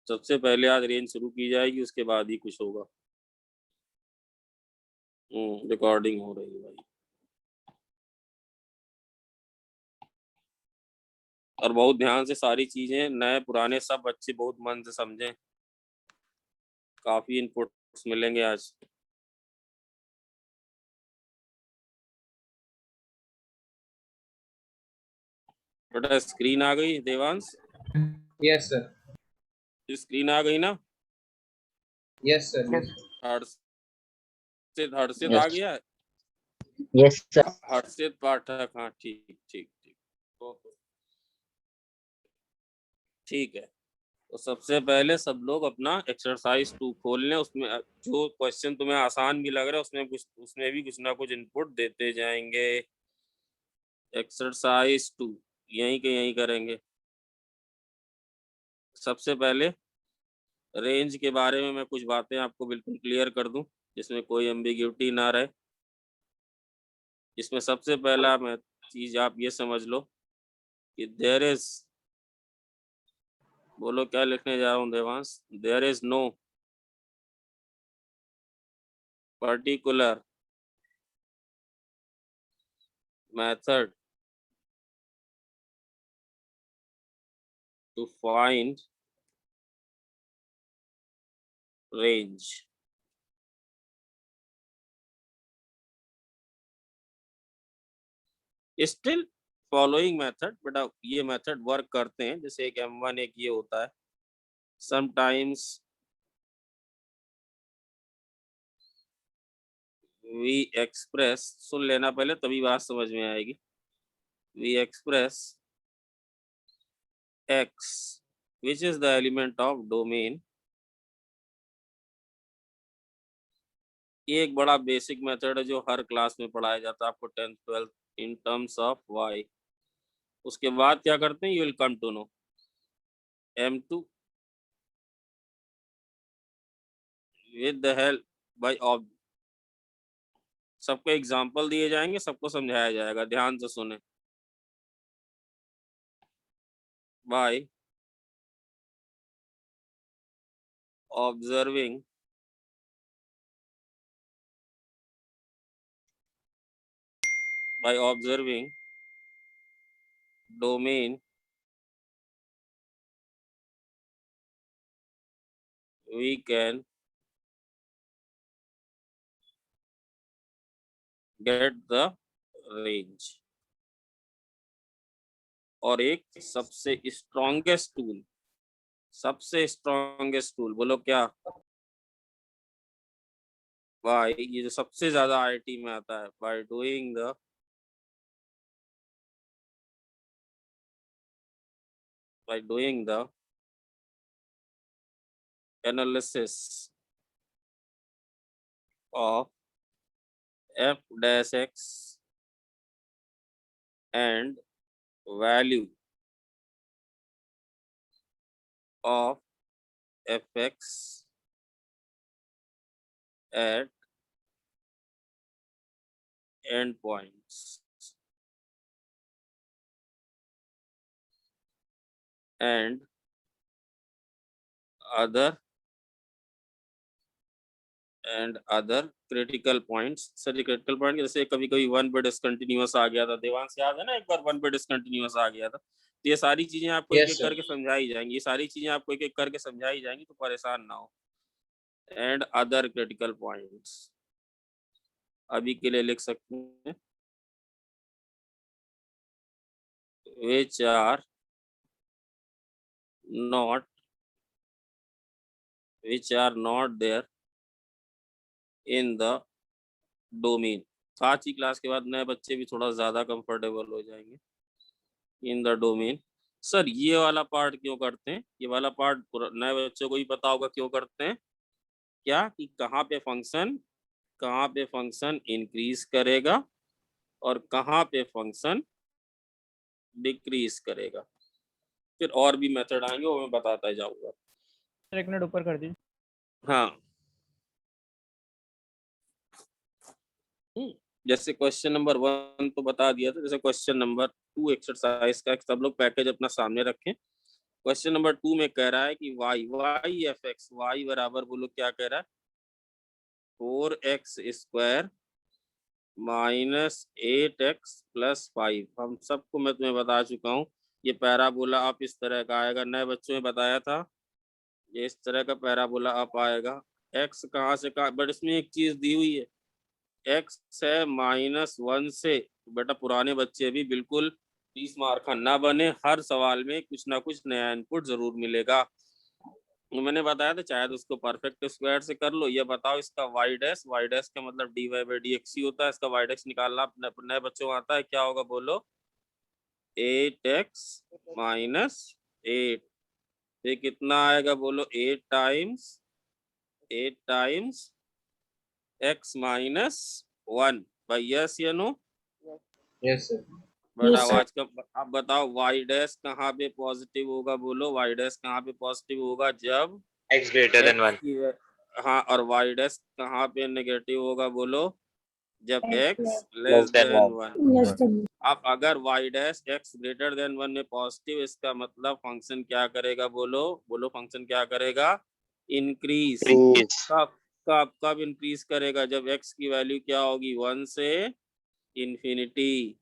सबसे पहले आज रेंज शुरू की जाएगी, उसके बाद ही कुछ होगा। रिकॉर्डिंग हो रही है भाई। और बहुत ध्यान से सारी चीजें, नए पुराने सब बच्चे बहुत मन से समझें, काफी इनपुट्स मिलेंगे आज। बेटा स्क्रीन आ गई देवांश? Yes sir. स्क्रीन आ गई ना? Yes sir. हर्षित आ गया है? Yes sir. हर्षित पाठक, हाँ ठीक ठीक ठीक, ठीक है। तो सबसे पहले सब लोग अपना एक्सरसाइज 2 खोल लें। उसमें जो क्वेश्चन तुम्हें आसान भी लग रहा है उसमें भी कुछ ना कुछ इनपुट देते जाएंगे। एक्सरसाइज 2 यहीं के यहीं करेंगे। सबसे पहले रेंज के बारे में मैं कुछ बातें आपको बिल्कुल क्लियर कर दूं, जिसमें कोई एम्बिग्यूटी ना रहे। इसमें सबसे पहला मैं चीज आप ये समझ लो कि देयर इज, बोलो क्या लिखने जा रहा हूँ Devansh? There is no particular method to find range. Still following method, बेटा ये मेथड वर्क करते हैं। जैसे एक M1 एक ये होता है। Sometimes we express, सुन लेना पहले तभी बात समझ में आएगी। We express x which is the element of domain। ये एक बड़ा बेसिक मेथड है जो हर क्लास में पढ़ाया जाता है आपको 10th 12th in terms of y। उसके बाद क्या करते हैं, you will come to know M2 with the help by of, सबको एग्जाम्पल दिए जाएंगे, सबको समझाया जाएगा, ध्यान से सुने। By observing domain we can get the range. और एक सबसे स्ट्रॉन्गेस्ट टूल बोलो क्या? बाय, ये जो सबसे ज्यादा आईआईटी में आता है, by doing the analysis of f dash x and value of fx at endpoints and other critical points। Sir critical point जैसे कभी कभी वन पे डिसकंटिन्यूअस आ गया था, देवांश याद है ना? एक बार वन पे डिसकंटिन्यूअस आ गया था। तो ये सारी चीजें आपको एक एक करके समझाई जाएंगी, ये सारी चीजें आपको एक एक करके समझाई जाएंगी, तो परेशान ना हो। एंड अदर क्रिटिकल पॉइंट्स अभी के लिए लिख सकते हैं, which are not there in the domain। आज की क्लास के बाद नए बच्चे भी थोड़ा ज्यादा कंफर्टेबल हो जाएंगे। इन द डोमेन, सर ये वाला पार्ट क्यों करते हैं? ये वाला पार्ट नए बच्चों को ही पता होगा क्यों करते हैं। क्या कि कहाँ पे फंक्शन इंक्रीज करेगा और कहाँ पे फंक्शन डिक्रीज करेगा। फिर और भी मेथड आएंगे, वो मैं बताता जाऊंगा। एक मिनट ऊपर कर दीजिए। हाँ, जैसे क्वेश्चन नंबर 1 तो बता दिया था, जैसे क्वेश्चन नंबर 2 एक्सरसाइज का सब लोग पैकेज अपना सामने रखें। क्वेश्चन नंबर 2 में कह रहा है कि y एफ एक्स वाई बराबर बोलो क्या कह रहा है 4x square minus 8x plus 5। हम सबको मैं तुम्हें बता चुका हूँ ये पैराबोला आप इस तरह का आएगा, नए बच्चों में बताया था ये इस तरह का पैराबोला आप आएगा। x कहाँ से कहाँ, बट इसमें एक चीज दी हुई है x है -1 से। बेटा पुराने बच्चे भी बिल्कुल 30 मार्क का ना बने, हर सवाल में कुछ ना कुछ नया इनपुट जरूर मिलेगा। मैंने बताया था चाहे तो उसको परफेक्ट स्क्वायर से कर लो। ये बताओ इसका वाई डैश का मतलब dy बाई dx ही होता है, इसका वाई डैश निकालना नए बच्चों में आता है, क्या होगा बोलो 8x माइनस 8। ये कितना आएगा बोलो 8 टाइम्स x माइनस 1 भाई, यस या नो? Yes, sir. बट आवाज का आप बताओ वाई डैश कहाँ पे पॉजिटिव होगा बोलो, वाई डैश कहाँ पे पॉजिटिव होगा जब x greater than 1. हाँ, और वाई डैश कहाँ पे नेगेटिव होगा बोलो जब x Less than 1। अब अगर y dash x greater than 1 में पॉजिटिव, इसका मतलब फंक्शन क्या करेगा बोलो फंक्शन क्या करेगा इंक्रीज। Increase. कब इंक्रीज करेगा जब x की वैल्यू क्या होगी 1 से इंफिनिटी,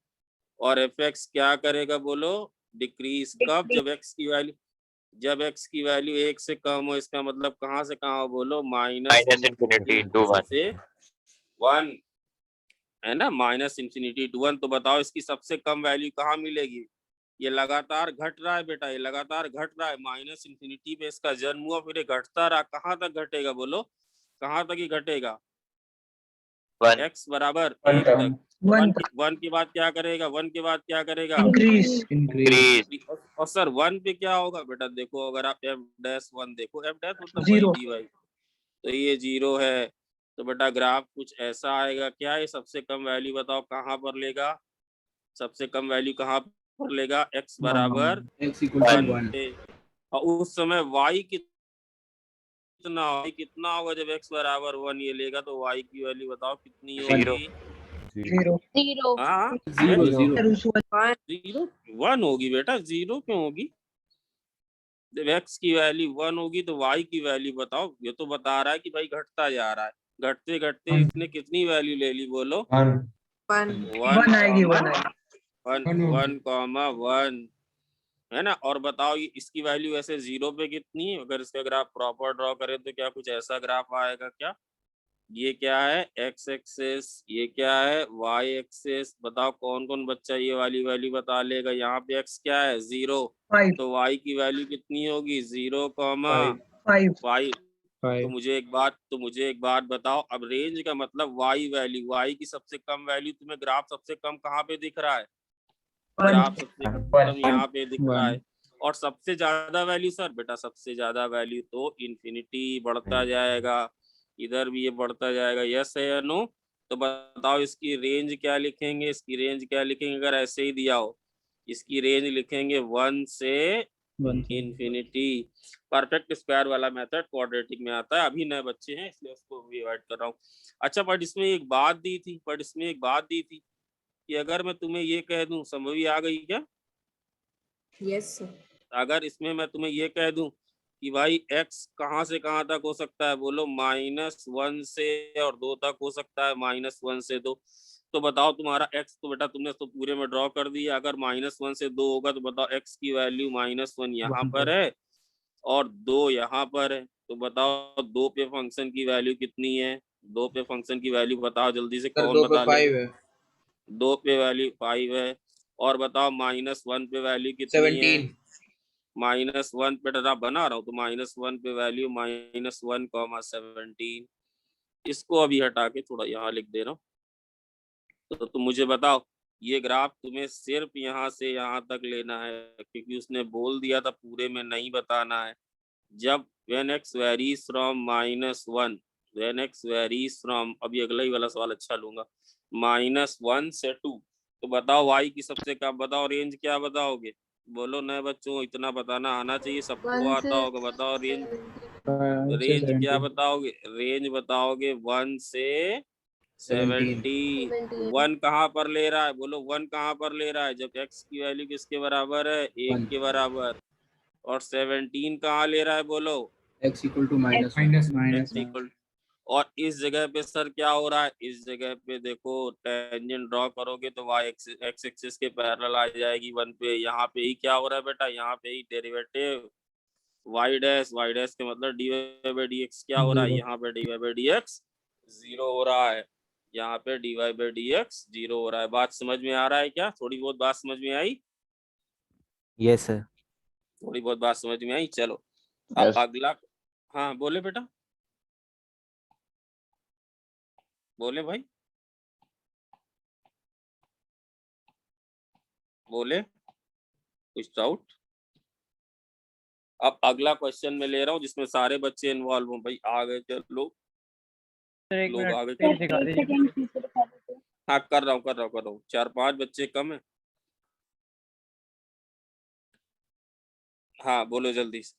और एफ एक्स क्या करेगा बोलो डिक्रीज। कब जब x की वैल्यू 1 से कम हो, इसका मतलब कहाँ से कहाँ हो बोलो माइनस Minus infinity to 1. से 1 है ना, माइनस इंफिनिटी टू 1। तो बताओ इसकी सबसे कम वैल्यू कहाँ मिलेगी? ये लगातार घट रहा है बेटा, ये लगातार घट रहा है, माइनस इंफिनिटी पे इसका जन्म हुआ, फिर ये घटता रहा, कहाँ तक घटेगा बोलो, कहाँ तक ही घटेगा 1. x बराबर One 1 term. तक। वन के बाद क्या करेगा, Increase. और सर 1 पे क्या होगा बेटा, देखो अगर आप f डैश 1 देखो, f डैश मतलब Zero. वही dy, तो ये 0 है। तो बेटा ग्राफ कुछ ऐसा आएगा। क्या ये सबसे कम वैल्यू बताओ कहाँ पर लेगा, सबसे कम वैल्यू कहाँ पर लेगा x बराबर X equal to 1. पे। और उस समय y कितना होगा जब x बराबर 1 ये लेगा, तो y की वैल्यू बताओ कितनी होगी? 0 हाँ 0. 0 1 होगी बेटा, 0 क्यों होगी? जब x की वैल्यू 1 होगी तो y की वैल्यू बताओ। ये तो बता रहा है कि भाई घटता जा रहा है, घटते घटते इसने कितनी वैल्यू ले ली बोलो 1. 1 है ना। और बताओ ये इसकी वैल्यू ऐसे 0 पे कितनी है? अगर इसका ग्राफ प्रॉपर ड्रॉ करें तो क्या कुछ ऐसा ग्राफ आएगा क्या? ये क्या है x एक्सेस, ये क्या है y एक्सेस। बताओ कौन कौन बच्चा ये वाली वैल्यू बता लेगा। यहाँ पे x क्या है 0, तो y की वैल्यू कितनी होगी 0, 5। तो मुझे एक बात बताओ, अब रेंज का मतलब y की सबसे कम वैल्यू तुम्हें ग्राफ सबसे कम कहाँ पे दिख रहा है? ग्राफ सबसे कम यहाँ पे दिख रहा है। और सबसे ज्यादा वैल्यू सर बेटा, सबसे ज्यादा वैल्यू तो इन्फिनिटी बढ़ता जाएगा, इधर भी ये बढ़ता जाएगा, यस है या नो? तो बताओ इसकी रेंज क्या लिखेंगे, अगर ऐसे ही दिया हो इसकी रेंज लिखेंगे 1 से इन्फिनिटी। परफेक्ट स्क्वायर वाला मेथड क्वाड्रेटिक में आता है, अभी नए बच्चे हैं इसलिए उसको भी अवॉइड कर रहा हूँ। अच्छा बट इसमें एक बात दी थी कि अगर मैं तुम्हें ये कह दूं, समझ भी आ गई क्या? Yes sir. अगर इसमें मैं तुम्हें ये कह दूं कि भाई x कहाँ से कहाँ तक हो सकता है बोलो -1 से और 2 तक हो सकता है, -1 से 2। तो बताओ तुम्हारा x तो बेटा तुमने तो पूरे में ड्रॉ कर दिया, अगर -1 से 2 होगा तो बताओ x की वैल्यू -1 यहाँ पर है और 2 यहाँ पर है। तो बताओ 2 पे फंक्शन की वैल्यू कितनी है? 2 पे फंक्शन की वैल्यू बताओ जल्दी से, सर कौन 2 पे बता 5 लेगा? है. 2 पे वैल्यू 5 है। और बताओ -1 पे वैल्यू कितनी है? 17. -1 पे ड्रा बना रहा हूँ तो -1 पे वैल्यू -1, 17। इसको अभी हटा के थोड़ा यहाँ लिख दे रहा हूँ। तो तुम मुझे बताओ ये ग्राफ तुम्हें सिर्फ यहाँ से यहाँ तक लेना है, क्योंकि उसने बोल दिया था पूरे में नहीं बताना है। जब when x varies from -1, अभी अगला ही वाला सवाल अच्छा लूंगा, -1 से 2, तो बताओ y की सबसे कम बताओ रेंज क्या बताओगे? बोलो नए बच्चों, इतना बताना आना चाहिए, सबको आता होगा। बताओ रेंज क्या बताओगे? रेंज बताओगे 1 से 70। 1 कहाँ पर ले रहा है बोलो, 1 कहाँ पर ले रहा है जब x की वैल्यू किसके बराबर है? 1 के बराबर। और 17 कहाँ ले रहा है बोलो? x equal to minus x equal, और इस जगह पे सर क्या हो रहा है? इस जगह पे देखो टेंजेंट ड्रॉ करोगे तो y एक्स एक्सिस के पैरेलल आ जाएगी 1 पे। यहाँ पे ही क्या हो रहा है बेटा? यहाँ पे ही डेरिवेटिव y डैश के मतलब dy बाई dx क्या हो रहा है? यहाँ पे dy बाई dx 0 हो रहा है, यहाँ पे dy बाई dx 0 हो रहा है। बात समझ में आ रहा है क्या? थोड़ी बहुत बात समझ में आई? Yes sir. थोड़ी बहुत बात समझ में आई। चलो अब अगला, हाँ बोले बेटा, बोले भाई, बोले, कुछ डाउट? अब अगला क्वेश्चन मैं ले रहा हूँ जिसमें सारे बच्चे इन्वॉल्व हों। भाई आगे चलो, लोग आगे चलो। हाँ कर रहा हूँ 4-5 बच्चे कम है। हाँ बोलो जल्दी से।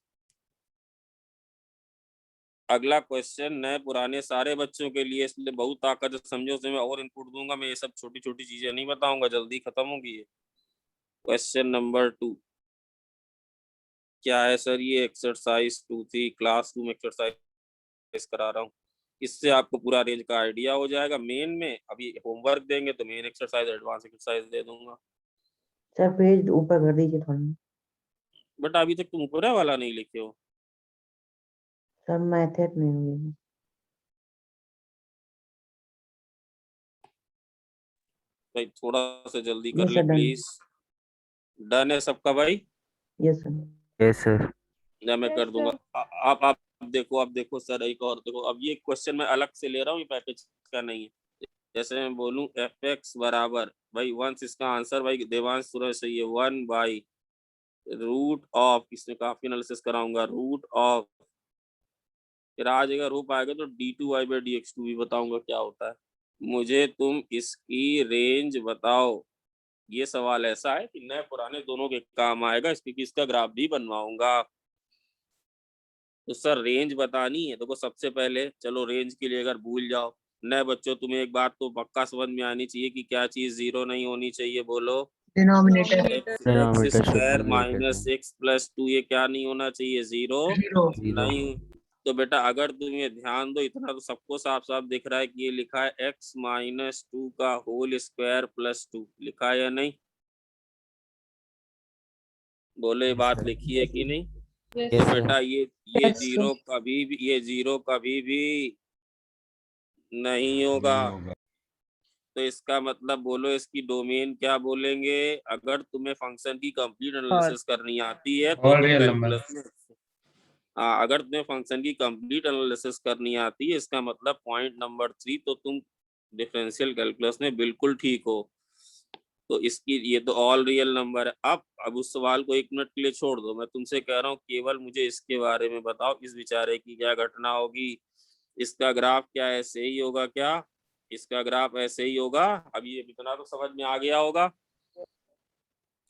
अगला क्वेश्चन नए पुराने सारे बच्चों के लिए, इसलिए बहुत ताकत से समझो, उसमें और इनपुट दूंगा मैं। ये सब छोटी छोटी चीजें नहीं बताऊंगा, जल्दी खत्म होगी ये। क्वेश्चन नंबर 2 क्या है सर? ये एक्सरसाइज 2 थी, क्लास 2 में एक्सरसाइज करा रहा हूँ। इससे आपको पूरा रेंज का आइडिया हो जाएगा। मेन में अभी होमवर्क देंगे तो मेन एक्सरसाइज, एडवांस एक्सरसाइज दे दूंगा। सर पेज ऊपर कर दीजिए थोड़ा। बट अभी तक तुम ऊपर वाला नहीं लिखे हो। सर मैथड नहीं हुई। भाई थोड़ा सा जल्दी कर यस ले सर, डन। प्लीज। डन है सबका भाई? Yes sir. Yes sir. या मैं कर दूंगा। आप देखो, आप देखो सर, एक और देखो। अब ये क्वेश्चन मैं अलग से ले रहा हूँ, ये पैकेज का नहीं है। जैसे मैं बोलूं fx बराबर, भाई वंस इसका आंसर भाई देवांश तुरंत सही है, 1/√ऑफ, इसमें काफी एनालिसिस कराऊंगा, रूट ऑफ, फिर आ जाएगा रूप आएगा तो d2y/dx2 भी बताऊंगा क्या होता है। मुझे तुम इसकी रेंज बताओ। ये सवाल ऐसा है कि नए पुराने दोनों के काम आएगा, क्योंकि इसका ग्राफ भी बनवाऊंगा। तो सर रेंज बतानी है, देखो सबसे पहले चलो रेंज के लिए अगर भूल जाओ, नए बच्चों तुम्हें एक बात तो पक्का समझ में आनी चाहिए कि क्या चीज 0 नहीं होनी चाहिए, बोलो। Denominator x Denominator should square be greater minus than x plus 2 ये क्या नहीं होना चाहिए? 0 0 0. नहीं। तो बेटा अगर तुम ये ध्यान दो, इतना तो सबको साफ साफ दिख रहा है कि ये लिखा है x माइनस 2 का होल स्क्वायर प्लस 2, लिखा है या नहीं? बोले Yes बात sir. लिखी है कि नहीं? Yes तो sir. बेटा ये जीरो कभी भी, ये जीरो कभी भी नहीं होगा। तो इसका मतलब बोलो इसकी डोमेन क्या बोलेंगे? अगर तुम्हें फंक्शन की कंप्लीट एनालिसिस करनी आती है तो All तुम real number. कैलकुलस में, हाँ अगर तुम्हें फंक्शन की कंप्लीट एनालिसिस करनी आती है, इसका मतलब पॉइंट नंबर 3, तो तुम डिफरेंशियल कैलकुलस में बिल्कुल ठीक हो। तो इसकी ये तो ऑल रियल नंबर है। अब उस सवाल को 1 मिनट के लिए छोड़ दो, मैं तुमसे कह रहा हूँ केवल मुझे इसके बारे में बताओ, इस बेचारे की क्या घटना होगी? इसका ग्राफ क्या ऐसे ही होगा क्या? इसका ग्राफ ऐसे ही होगा। अब ये इतना तो समझ में आ गया होगा,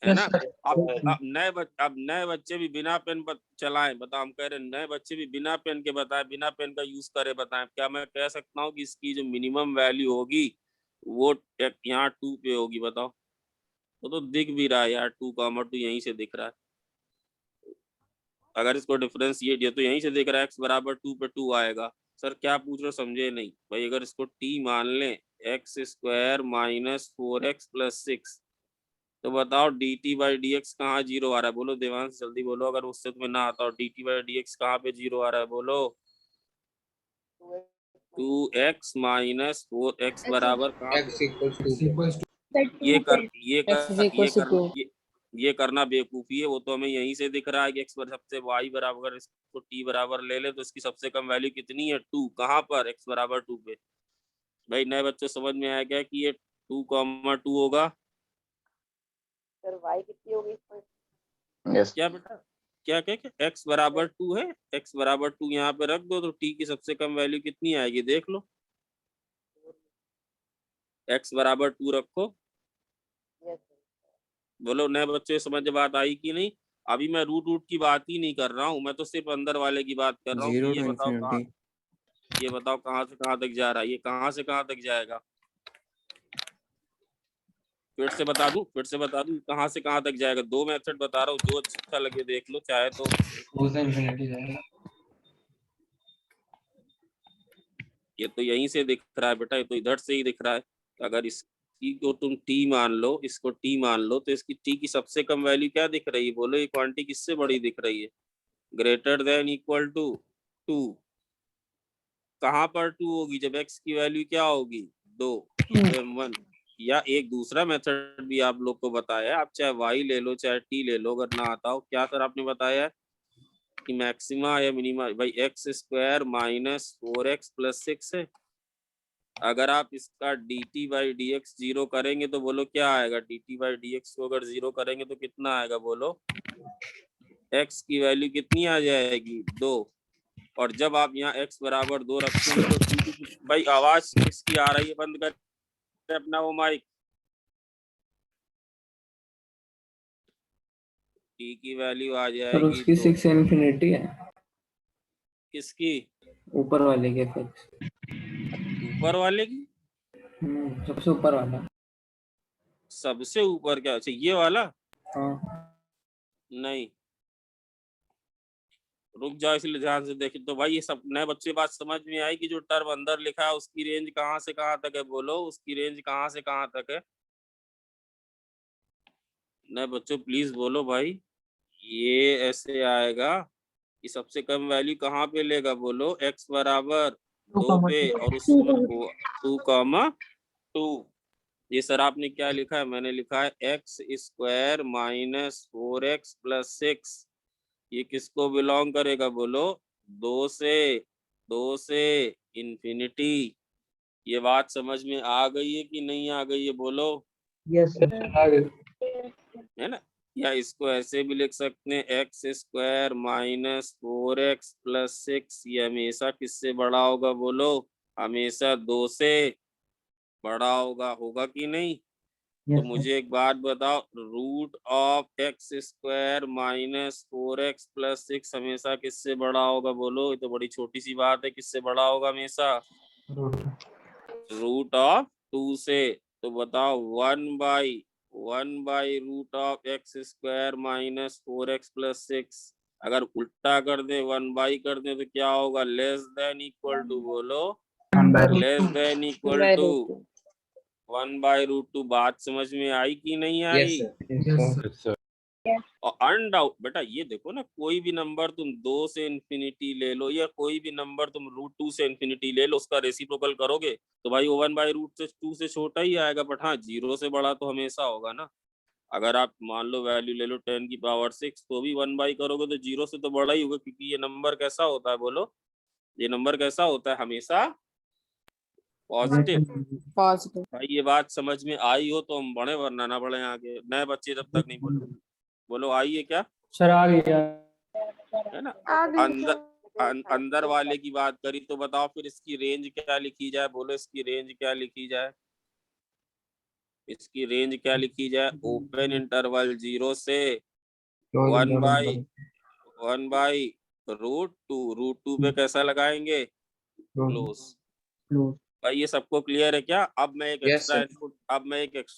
है ना? अब नए बच्चे भी बिना पेन चलाएं, बताओ। हम कह रहे नए बच्चे भी बिना पेन के बताएं, बिना पेन का यूज करे बताएं। क्या मैं कह सकता हूँ कि इसकी जो मिनिमम वैल्यू होगी वो यहाँ 2 पे होगी? बताओ। तो दिख भी रहा है यार, 2,2 यहीं से दिख रहा है। अगर इसको डिफरेंस ये तो यहीं से दिख रहा है, x बराबर 2 पे 2 आएगा। सर क्या पूछ रहे हो, समझे नहीं भाई? अगर इसको t मान लें, x square minus 4x plus 6, तो बताओ dt बाई dx कहाँ 0 आ रहा है? बोलो देवांश जल्दी बोलो, अगर उससे तुम्हें ना आता हो। dt बाई dx कहाँ पे 0 आ रहा है? बोलो। 2x माइनस 4x बराबर कहाँ पे? x equals to ये कर ये X is कर ये equals to करना 2. ये करना बेवकूफी है। वो तो हमें यहीं से दिख रहा है कि x पर सबसे y बराबर, इसको t बराबर ले ले तो इसकी सबसे कम वैल्यू कितनी है? 2। कहाँ पर? x बराबर 2 पे। भाई नए बच्चों समझ में आया क्या कि ये 2,2 होगा? सर y कितनी होगी इसमें? क्या बेटा? क्या क्या क्या x बराबर 2 है? x बराबर 2 यहाँ पे रख दो तो t की सबसे कम वैल्यू कितनी आएगी देख लो। x बराबर 2 रखो। बोलो नए बच्चे समझ बात आई कि नहीं? अभी मैं रूट रूट की बात ही नहीं कर रहा हूँ, मैं तो सिर्फ अंदर वाले की बात कर रहा हूँ कि ये बताओ कहाँ से कहाँ तक जा रहा है, ये कहाँ से कहाँ तक जाएगा? फिर से बता दूं कहाँ से कहाँ तक जाएगा। 2 मेथड बता रहा हूँ, जो अच्छा लगे देख लो, चाहे तो टू से इंफिनिटी जाएगा। ये तो यहीं से दिख रहा है बेटा, ये तो इधर से ही दिख रहा है। अगर इसकी को तुम टी मान लो, इसको टी मान लो, तो इसकी टी की सबसे कम वैल्यू क्या दिख रही है? बोलो ये क्वांटिटी किससे बड़ी दिख रही है? Greater than equal to 2। कहाँ पर 2 होगी? जब x की वैल्यू क्या होगी? 2 1। या एक दूसरा मेथड भी आप लोग को बताया है, आप चाहे y ले लो चाहे t ले लो, अगर ना आता हो। क्या सर आपने बताया है कि मैक्सिमा या मिनिमा भाई x square minus 4x plus 6 है। अगर आप इसका dt by d x zero करेंगे तो बोलो क्या आएगा? dt बाई डी एक्स को अगर जीरो करेंगे तो कितना आएगा? बोलो x की वैल्यू कितनी आ जाएगी? 2। और जब आप यहाँ x बराबर 2 रखेंगे तो t की भाई आवाज किसकी आ रही है? बंद कर अपना वो माइक। t की वैल्यू आ सर जाएगी उसकी तो 6 इंफिनिटी है, किसकी? ऊपर वाले के फिक्स। ऊपर वाले की? सबसे ऊपर वाला। सबसे ऊपर क्या? अच्छा ये वाला? हाँ नहीं, रुक जाओ, इसलिए ध्यान से देखें। तो भाई ये सब नए बच्चे बात समझ में आई कि जो टर्म अंदर लिखा है उसकी रेंज कहाँ से कहाँ तक है? बोलो उसकी रेंज कहाँ से कहाँ तक है? नए बच्चों प्लीज बोलो भाई। ये ऐसे आएगा कि सबसे कम वैल्यू कहाँ पे लेगा? बोलो x बराबर 2 पे और उस 2,2। ये सर आपने क्या लिखा है? मैंने लिखा है x square minus 4x plus 6। ये किसको बिलोंग करेगा? बोलो 2 से इंफिनिटी। ये बात समझ में आ गई है कि नहीं आ गई है? बोलो यस सर। है ना। या इसको ऐसे भी लिख सकते हैं x square minus 4x plus 6। ये हमेशा किससे बड़ा होगा? बोलो हमेशा 2 से बड़ा होगा। होगा कि नहीं? तो यस सर। मुझे एक बात बताओ, root of x square minus 4x plus 6 हमेशा किससे बड़ा होगा? बोलो ये तो बड़ी छोटी सी बात है, किससे बड़ा होगा हमेशा? रूट ऑफ 2 से। तो बताओ 1 by root of x square minus 4x plus 6। अगर उल्टा कर दे 1 बाई कर दे तो क्या होगा? Less than equal to. बोलो लेस देन इक्वल टू 1/√2। बात समझ में आई कि नहीं आई? Yes sir. और अनडाउट बेटा ये देखो ना, कोई भी नंबर तुम 2 से इंफिनिटी ले लो या कोई भी नंबर तुम √2 से इंफिनिटी ले लो, उसका रेसिप्रोकल करोगे तो भाई वो 1/√2 से छोटा ही आएगा। बट हाँ, 0 से बड़ा तो हमेशा होगा ना। अगर आप मान लो वैल्यू ले लो 10⁶ तो भी 1 बाई करोगे तो 0 से तो बड़ा ही होगा, क्योंकि ये नंबर कैसा होता है? बोलो ये नंबर कैसा होता है? हमेशा पॉजिटिव। पॉजिटिव। भाई ये बात समझ में आई हो तो हम बढ़े, वरना ना बढ़े आगे। नए बच्चे जब तक नहीं बोले। बोलो आई है क्या? सर आ गया। है ना। अंदर वाले की बात करी तो बताओ फिर इसकी रेंज क्या लिखी जाए? बोलो इसकी रेंज क्या लिखी जाए? इसकी रेंज क्या लिखी जाए? ओपन इंटरवल 0 से 1/√2। पे कैसा लगाएंगे? क्लोज। भाई ये सबको क्लियर है क्या? अब मैं एक Yes, एक्स्ट्रा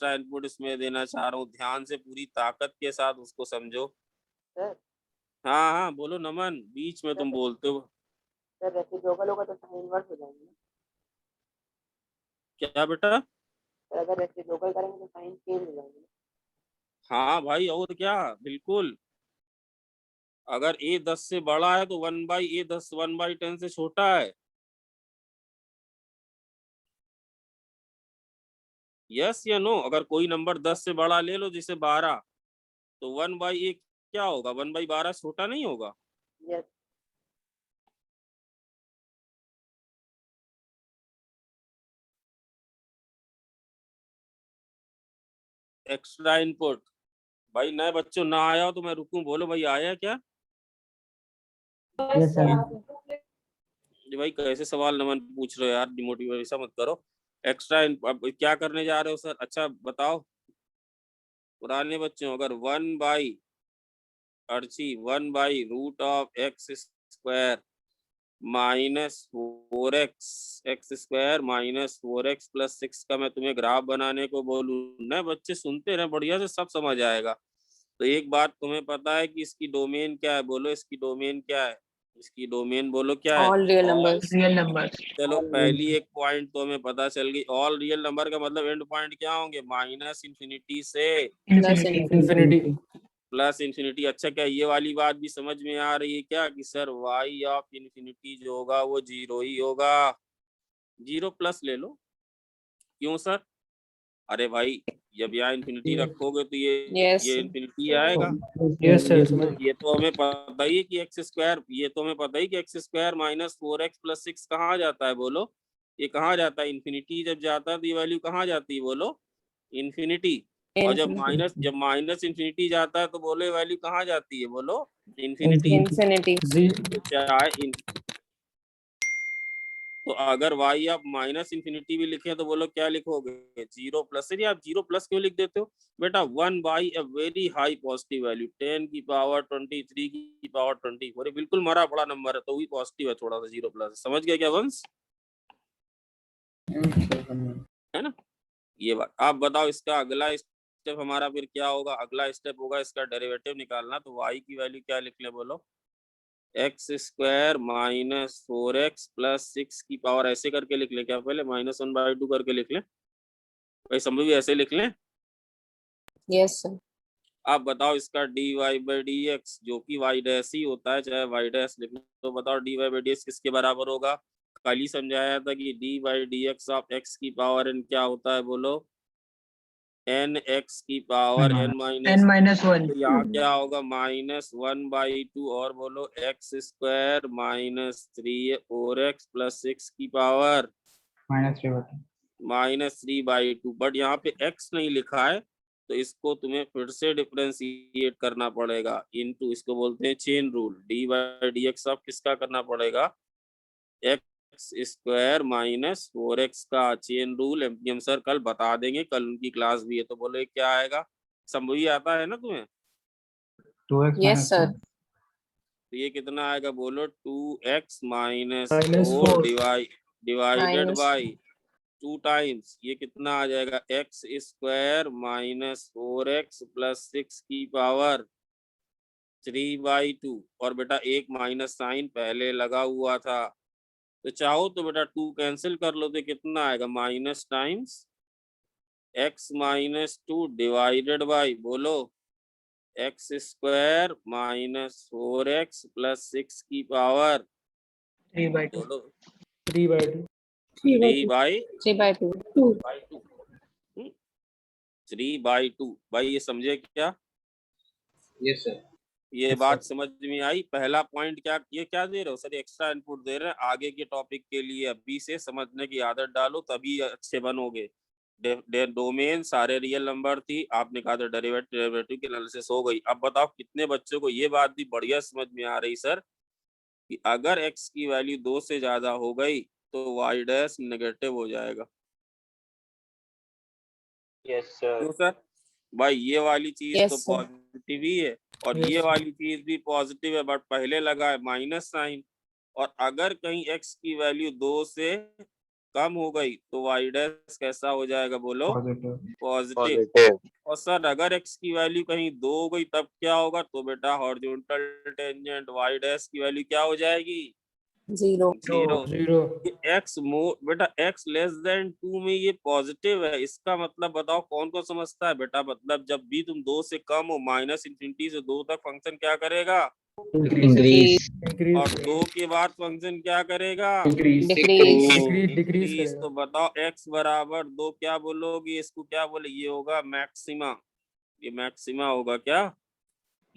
sir. इनपुट इसमें देना चाह रहा हूँ। ध्यान से पूरी ताकत के साथ उसको समझो। सर हाँ हाँ बोलो नमन, बीच में तुम बोलते हो सर रेसिप्रोकल होगा तो साइन इनवर्स हो जाएंगे ना? क्या बेटा? सर अगर रेसिप्रोकल करेंगे तो साइन चेंज हो जाएंगे ना? हाँ भाई और क्या, बिल्कुल। अगर a 10 से बड़ा है तो 1/a10 1/10 से छोटा है। यस या नो? अगर कोई नंबर 10 से बड़ा ले लो, जैसे 12, तो 1/a क्या होगा? 1/12 छोटा नहीं होगा? Yes extra input. भाई नए बच्चों ना आया हो तो मैं रुकूं? बोलो भाई आया क्या? Yes sir. ये भाई कैसे सवाल नमन पूछ रहे हो यार, डिमोटिवेट ऐसा मत करो। एक्स्ट्रा अब क्या करने जा रहे हो सर? अच्छा बताओ पुराने बच्चों, अगर 1/√x² minus 4x x square minus 4x plus 6 का मैं तुम्हें ग्राफ बनाने को बोलूँ ना, बच्चे सुनते रहे, बढ़िया से सब समझ आएगा। तो एक बात तुम्हें पता है कि इसकी डोमेन क्या है, बोलो इसकी डोमेन क्या है, इसकी डोमेन बोलो क्या है। All real numbers. Real numbers. चलो पहली एक पॉइंट तो हमें पता चल गई, ऑल रियल नंबर का मतलब एंड पॉइंट क्या होंगे, माइनस इंफिनिटी से Plus Infinity. Infinity. Plus infinity. अच्छा क्या ये वाली बात भी समझ में आ रही है क्या कि सर वाई ऑफ इंफिनिटी जो होगा वो 0 ही होगा, 0 प्लस ले लो। क्यों सर, अरे भाई जब यहाँ इंफिनिटी रखोगे तो Yes. ये इंफिनिटी आएगा। यस सर, समझ ये तो हमें पता ही है कि एक्स स्क्वायर, ये तो हमें पता ही कि x square minus 4x plus 6 कहाँ जाता है, बोलो ये कहाँ जाता है, इंफिनिटी जब जाता है तो ये वैल्यू कहाँ जाती है, बोलो इंफिनिटी। और जब माइनस इंफिनिटी जाता है तो बोलो ये वैल्यू कहाँ जाती है, बोलो इंफिनिटी। Infinity. चाहे तो अगर y आप माइनस इंफिनिटी भी लिखे तो बोलो क्या लिखोगे, 0 प्लस। यदि आप 0 प्लस क्यों लिख देते हो बेटा, 1 by a very high positive value 10 की पावर 23 की पावर 24, ये बिल्कुल मरा पड़ा नंबर है तो वही पॉजिटिव है, थोड़ा सा 0 प्लस। समझ गया क्या वंश, है ना। ये बात आप बताओ, इसका अगला स्टेप हमारा फिर क्या होगा, अगला स्टेप होगा इसका डेरिवेटिव निकालना। तो y की वैल्यू क्या लिख ले, बोलो x square minus 4x plus 6 की पावर, ऐसे करके लिख ले क्या, पहले -1/2 करके लिख ले भाई, समझ भी ऐसे लिख लें। Yes, sir. आप बताओ इसका dy/dx जो कि y डैश ही होता है, चाहे y डैश लिख लो, तो बताओ dy/dx किसके बराबर होगा। कल ही समझाया था कि dy/dx ऑफ x की पावर n क्या होता है, बोलो n x की power n N minus. minus 1. तो यहाँ क्या होगा -1/2 और बोलो एक्स स्क्वायर माइनस 3 प्लस 6 की पावर -3/2। बट यहाँ पे x नहीं लिखा है तो इसको तुम्हें फिर से डिफरेंशिएट करना पड़ेगा इनटू, इसको बोलते हैं चेन रूल। dy/dx ऑफ किसका करना पड़ेगा, एक्स स्क्वायर माइनस 4x का चेन रूल। एमपीएम सर कल बता देंगे, कल उनकी क्लास भी है, तो बोलो ये क्या आएगा, संभवी आता है ना तुम्हें। Yes, sir. तो ये कितना आएगा, बोलो 2x minus -4 4 divided Minus. By 2 times, ये कितना आ जाएगा x square minus 4x plus 6 की पावर 3/2। और बेटा एक माइनस साइन पहले लगा हुआ था, तो चाहो तो बेटा 2 कैंसिल कर लो तो कितना आएगा, minus times x minus 2 divided by, बोलो x square minus 4x plus 6 की पावर 3/2. बोलो 3/2। 3/2. 3/2 भाई, ये समझे क्या, यस सर। ये बात समझ में आई। पहला पॉइंट क्या, ये क्या दे रहे हो सर, एक्स्ट्रा इनपुट दे रहे हैं आगे के टॉपिक के लिए, अभी से समझने की आदत डालो तभी अच्छे बनोगे। डोमेन सारे रियल नंबर थी, आपने कहा था डेरिवेटिव की एनालिसिस हो गई। अब बताओ कितने बच्चों को ये बात भी बढ़िया समझ में आ रही सर कि अगर x की वैल्यू 2 से ज्यादा हो गई तो y डैश नेगेटिव हो जाएगा। Yes, sir. क्यों सर, भाई ये वाली चीज Yes, तो sir. पॉजिटिव ही है और Yes, ये sir. वाली चीज भी पॉजिटिव है, बट पहले लगा है माइनस साइन। और अगर कहीं x की वैल्यू 2 से कम हो गई तो y डैश कैसा हो जाएगा, बोलो पॉजिटिव। Positive. और सर अगर x की वैल्यू कहीं 2 हो गई तब क्या होगा, तो बेटा हॉरिजॉन्टल टेंजेंट y डैश की वैल्यू क्या हो जाएगी, 0. 0। 0। एक्स बेटा x लेस देन 2 में ये पॉजिटिव है, इसका मतलब बताओ कौन कौन समझता है बेटा, मतलब जब भी तुम 2 से कम हो, माइनस इंफिनिटी से 2 तक फंक्शन क्या करेगा, Increase. और 2 के बाद फंक्शन क्या करेगा, Decrease. Decrease decrease. करेगा। तो बताओ x बराबर 2 क्या बोलोगे, इसको क्या बोले, ये होगा मैक्सिमा, ये मैक्सिमा होगा क्या।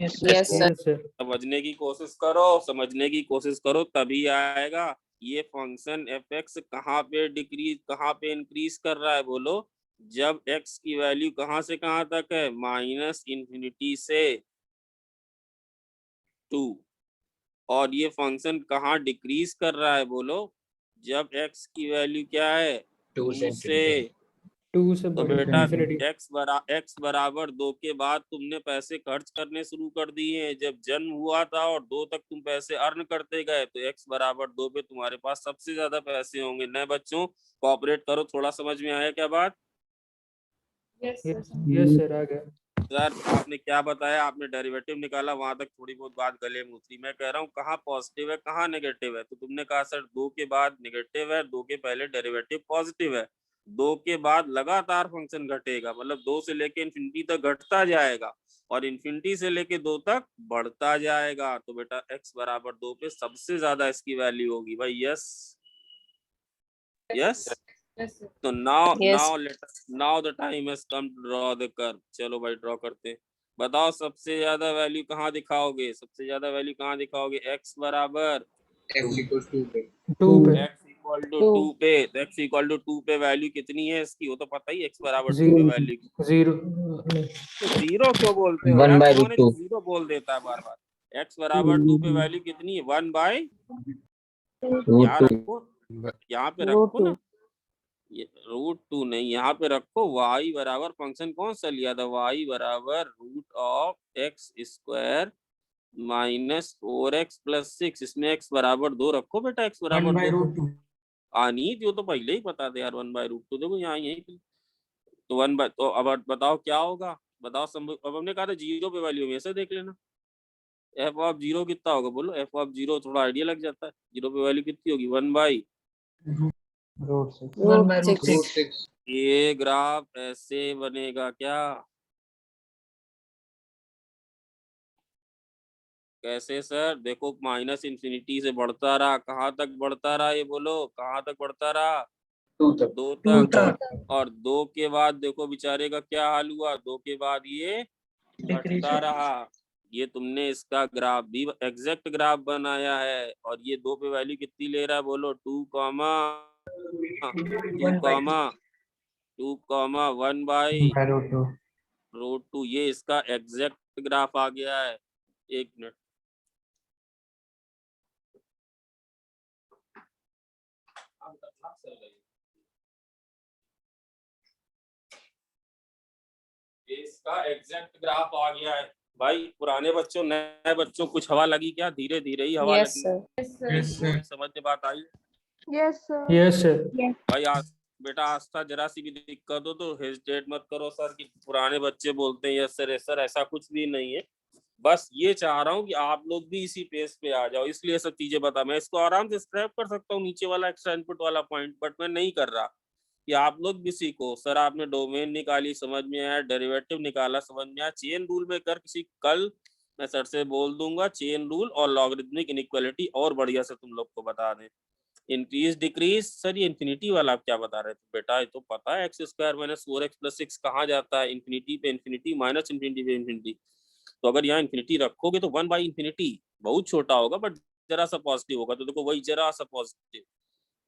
Yes, Yes, sir. Yes sir. समझने की कोशिश करो, समझने की कोशिश करो तभी आएगा। ये फंक्शन एफ एक्स कहाँ पे डिक्रीज कहाँ पे इंक्रीज कर रहा है, बोलो जब x की वैल्यू कहाँ से कहाँ तक है, माइनस इंफिनिटी से 2। और ये फंक्शन कहाँ डिक्रीज कर रहा है, बोलो जब x की वैल्यू क्या है 2 से 2 से तो बड़ी बेटा infinity. x बराबर 2 के बाद तुमने पैसे खर्च करने शुरू कर दिए हैं। जब जन्म हुआ था और 2 तक तुम पैसे अर्न करते गए तो x बराबर 2 पे तुम्हारे पास सबसे ज्यादा पैसे होंगे। नए बच्चों कोऑपरेट करो, थोड़ा समझ में आया क्या बात? Yes, sir, आ गया. सर आपने क्या बताया, आपने डेरिवेटिव निकाला, वहां तक थोड़ी बहुत बात गले में उतरी। मैं कह रहा हूँ कहाँ पॉजिटिव है कहाँ नेगेटिव है, तो तुमने कहा सर 2 के बाद नेगेटिव है, 2 के पहले डेरिवेटिव पॉजिटिव है, 2 के बाद लगातार फंक्शन घटेगा, मतलब 2 से लेके इन्फिनिटी तक घटता जाएगा और इन्फिनिटी से लेके 2 तक बढ़ता जाएगा। तो बेटा x बराबर 2 पे सबसे ज्यादा इसकी वैल्यू होगी भाई। Yes yes. तो Yes. Now the time has come to draw the curve. चलो भाई ड्रॉ करते हैं। बताओ सबसे ज्यादा वैल्यू कहाँ दिखाओगे, सबसे ज्यादा वैल्यू कहाँ दिखाओगे? x बराबर X equals 2 पे. 2 पे. x equal to 2. 2 पे। तो x इक्वल टू 2 पे वैल्यू कितनी है इसकी, वो तो पता ही, x बराबर 2 पे 0. वैल्यू 0. तो जीरो क्यों बोलते हो यार, कौन है जो जीरो बोल देता है बार बार? x बराबर 2 पे वैल्यू कितनी है? 1 बाय, यहाँ रखो, यहाँ पे रखो ना, ये √2 नहीं, यहाँ पे रखो। y बराबर फंक्शन कौन सा लिया था? y बराबर √x² माइनस 4x प्लस 6। इसमें x बराबर 2 रखो बेटा, x बराबर 2 आनी थी, वो तो पहले ही पता था यार। 1/√2 देखो यहाँ यही तो 1 बाय, तो अब बताओ क्या होगा, बताओ। अब हमने कहा था 0 पे वैल्यू हमेशा देख लेना। एफ ऑफ 0 कितना होगा बोलो? एफ ऑफ 0 थोड़ा आइडिया लग जाता है। 0 पे वैल्यू कितनी होगी? 1 बाई 1 by Six. √6. √6. ये ग्राफ ऐसे बनेगा क्या? कैसे सर? देखो माइनस इन्फिनिटी से बढ़ता रहा, कहाँ तक बढ़ता रहा ये बोलो, कहाँ तक बढ़ता रहा? 2 तक. 2 2 तक। तक. और 2 के बाद देखो बेचारे का क्या हाल हुआ, 2 के बाद ये Decrease. घटता रहा। ये तुमने इसका ग्राफ भी एग्जैक्ट ग्राफ बनाया है। और ये 2 पे वैल्यू कितनी ले रहा है बोलो? 2 comma 2 1 by 2. Comma 2 comma 1 by √2. √2। ये इसका एग्जैक्ट ग्राफ आ गया है। एक मिनट, इसका एग्जैक्ट ग्राफ आ गया है भाई। पुराने बच्चों नए बच्चों कुछ हवा लगी क्या? धीरे धीरे ही हवा Yes, लगनी। sir. Yes, sir. समझ में बात आई? Yes, sir. Yes, sir. भाई बेटा आस्था जरा सी भी दिक्कत हो तो हेजिटेट मत करो सर कि पुराने बच्चे बोलते हैं यस सर, ऐसा कुछ भी नहीं है। बस ये चाह रहा हूँ कि आप लोग भी इसी पेस पे आ जाओ, इसलिए सब चीजें बता। मैं इसको आराम से स्क्रैप कर सकता हूँ नीचे वाला एक्स्ट्रा इनपुट वाला पॉइंट, बट मैं नहीं कर रहा कि आप लोग भी सीखो। सर आपने डोमेन निकाली समझ में आया, डेरिवेटिव निकाला समझ में आया, चेन रूल में कर किसी कल मैं सर से बोल दूंगा चेन रूल और लॉगरिथमिक इनइक्वालिटी और बढ़िया से तुम लोग को बता दें। इंक्रीज डिक्रीज, सर ये इन्फिनिटी वाला आप क्या बता रहे थे? बेटा ये तो पता है x² माइनस 4x प्लस 6 कहाँ जाता है? इन्फिनिटी पे इन्फिनिटी, माइनस इन्फिनिटी पे इन्फिनिटी। तो अगर यहाँ इन्फिनिटी रखोगे तो 1 बाई इन्फिनिटी बहुत छोटा होगा बट जरा सा पॉजिटिव होगा। तो देखो वही जरा सा पॉजिटिव,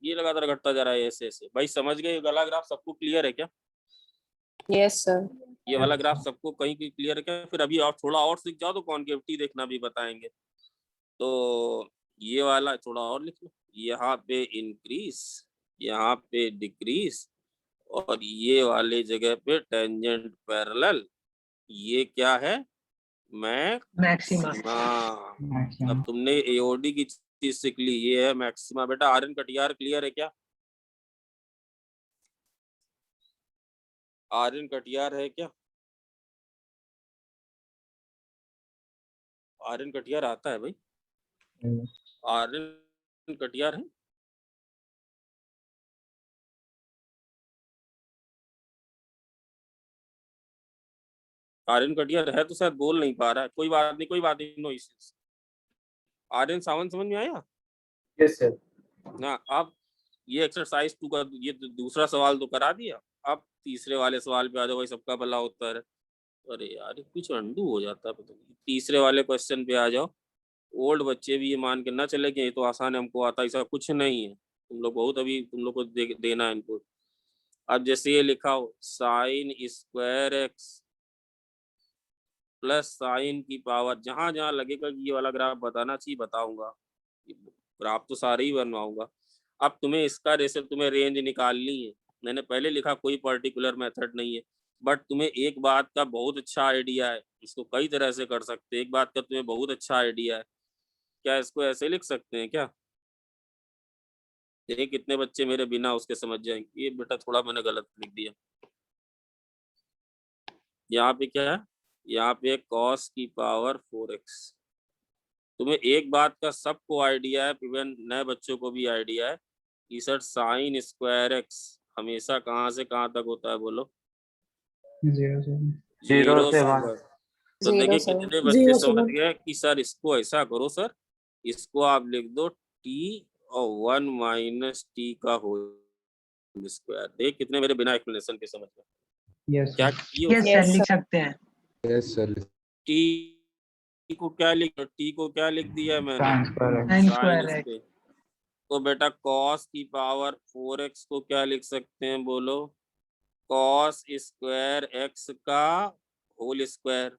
ये लगातार घटता जा रहा है ऐसे ऐसे। भाई समझ गए? वाला ग्राफ सबको क्लियर है क्या? Yes, sir. ये वाला ग्राफ सबको कहीं की क्लियर है क्या? फिर अभी और थोड़ा और सीख जाओ तो कॉन्केविटी देखना भी बताएंगे। तो ये वाला थोड़ा और लिख लो, यहाँ पे इंक्रीज, यहाँ पे डिक्रीज, और ये वाले जगह पे टेंजेंट पैरेलल। ये क्या है? Maxima. अब तुमने एओडी की चीज सीख ली, ये है मैक्सिमा। बेटा आर्यन कटियार क्लियर है क्या? आर्यन कटियार है क्या? आर्यन कटियार आता है भाई? आर्यन कटियार है? आर्यन कटियार है तो शायद बोल नहीं पा रहा है। कोई बात नहीं, कोई बात नहीं, नो इश्यूज। आर्यन सावंत समझ में आया? Yes, sir. ना अब ये एक्सरसाइज 2 का ये दूसरा सवाल तो करा दिया। अब तीसरे वाले सवाल पे आ जाओ भाई, सबका भला होता है। अरे यार कुछ अंडू हो जाता है पता नहीं। तीसरे वाले क्वेश्चन पे आ जाओ। ओल्ड बच्चे भी ये मान के ना चले कि ये तो आसान है हमको आता, ऐसा कुछ नहीं है। तुम लोग बहुत अभी तुम लोग को देना है इनपुट। अब जैसे ये लिखा हो sin² x प्लस साइन की पावर, जहां जहां लगेगा ये वाला ग्राफ बताना चाहिए बताऊंगा। ग्राफ तो सारे ही बनवाऊंगा। अब तुम्हें इसका जैसे तुम्हें रेंज निकालनी है, मैंने पहले लिखा कोई पर्टिकुलर मेथड नहीं है, बट तुम्हें एक बात का बहुत अच्छा आइडिया है, इसको कई तरह से कर सकते हैं। एक बात का तुम्हें बहुत अच्छा आइडिया है, क्या इसको ऐसे लिख सकते हैं क्या? देखिए कितने बच्चे मेरे बिना उसके समझ जाएंगे। ये बेटा थोड़ा मैंने गलत लिख दिया। यहाँ पे क्या है, यहाँ पे cos की पावर 4x। तुम्हें एक बात का सबको आइडिया है, इवन नए बच्चों को भी आइडिया है कि सर साइन स्क्वायर x हमेशा कहाँ से कहाँ तक होता है, बोलो? 0 से 0 से 1। तो 0 देखिए से कितने 1। बच्चे समझ गए कि सर इसको ऐसा करो, सर इसको आप लिख दो t और 1 माइनस टी का होल स्क्वायर। देख कितने मेरे बिना एक्सप्लेनेशन के समझ गए। यस क्या यस Yes, सर लिख sir. सकते हैं। Yes, sir. टी को क्या लिख दिया मैंने? साइन स्क्वायर है। साइन साइन स्क्वायर है। स्क्वायर। तो बेटा cos की पावर 4x को क्या लिख सकते हैं, बोलो? cos स्क्वायर x का होल स्क्वायर।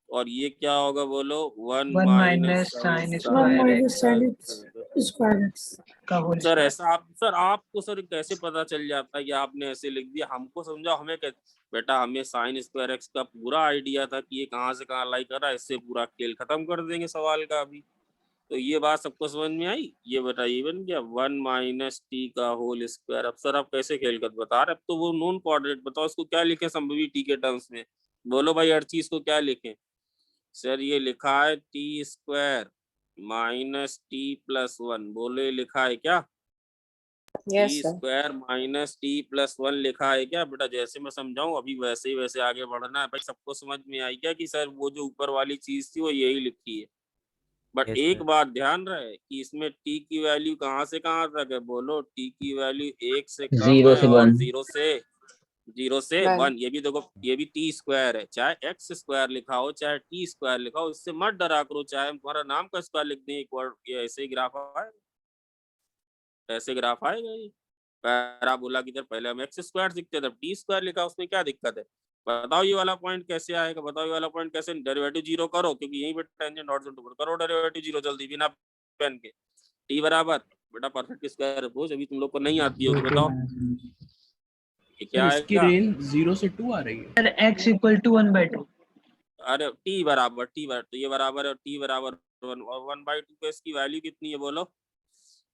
और ये क्या होगा, बोलो? 1 1 माइनस sin साइन स्क्वायर का होल सर स्क्वायर। ऐसा सर आपको सर कैसे पता चल जाता है कि आपने ऐसे लिख दिया? हमको समझाओ, हमें बेटा हमें साइन स्क्वायर एक्स का पूरा आइडिया था कि ये कहाँ से कहाँ लाई कर रहा है, इससे पूरा खेल खत्म कर देंगे सवाल का अभी। तो ये बात सबको समझ में आई? ये बेटा ये बन गया 1 माइनस टी का होल स्क्वायर। अब सर आप कैसे खेल कर बता रहे? अब तो वो नॉन कोऑर्डिनेट बताओ, इसको क्या लिखे संभवी टी के टर्म्स में? बोलो भाई हर चीज को क्या लिखें? सर ये लिखा है T square minus T plus 1। बोलो ये लिखा है क्या? Yes, T sir. Square minus T plus 1 लिखा है क्या? बेटा जैसे मैं समझाऊं अभी वैसे ही वैसे आगे बढ़ना है। भाई सबको समझ में आई क्या कि सर वो जो ऊपर वाली चीज थी वो यही लिखी है? बट Yes, एक sir. बात ध्यान रहे कि इसमें टी की वैल्यू कहाँ से कहाँ तक है? बोलो टी की वैल्यू 1 से कम 0 है से और 1 0 से One. 1। ये भी देखो ये भी टी स्क्वायर है, चाहे एक्स स्क्वायर लिखा हो चाहे टी स्क्वायर लिखा हो, इससे मत डरा करो। चाहे तुम्हारा नाम का स्क्वायर लिख दें एक वर्ड, ये ऐसे ही ग्राफ आएगा, ऐसे ग्राफ आएगा। ये पैराबोला की तरफ पहले हम एक्स स्क्वायर लिखते थे, टी स्क्वायर लिखा, उसमें क्या दिक्कत है? बताओ ये वाला पॉइंट कैसे आएगा? बताओ ये वाला पॉइंट कैसे? डेरिवेटिव जीरो करो, क्योंकि यहीं पे टेंजेंट हॉरिजॉन्टल करो डेरिवेटिव जीरो जल्दी बिना पेन के। टी बराबर बेटा परफेक्ट स्क्वायर अप्रोच अभी तुम लोग को नहीं आती होगी, बताओ ये क्या इसकी आएगा? रेंज 0 से 2 आ रही है। Sir x equal to 1/2। अरे टी बराबर तो ये बराबर है टी बराबर 1 और 1/2 पे इसकी वैल्यू कितनी है, बोलो?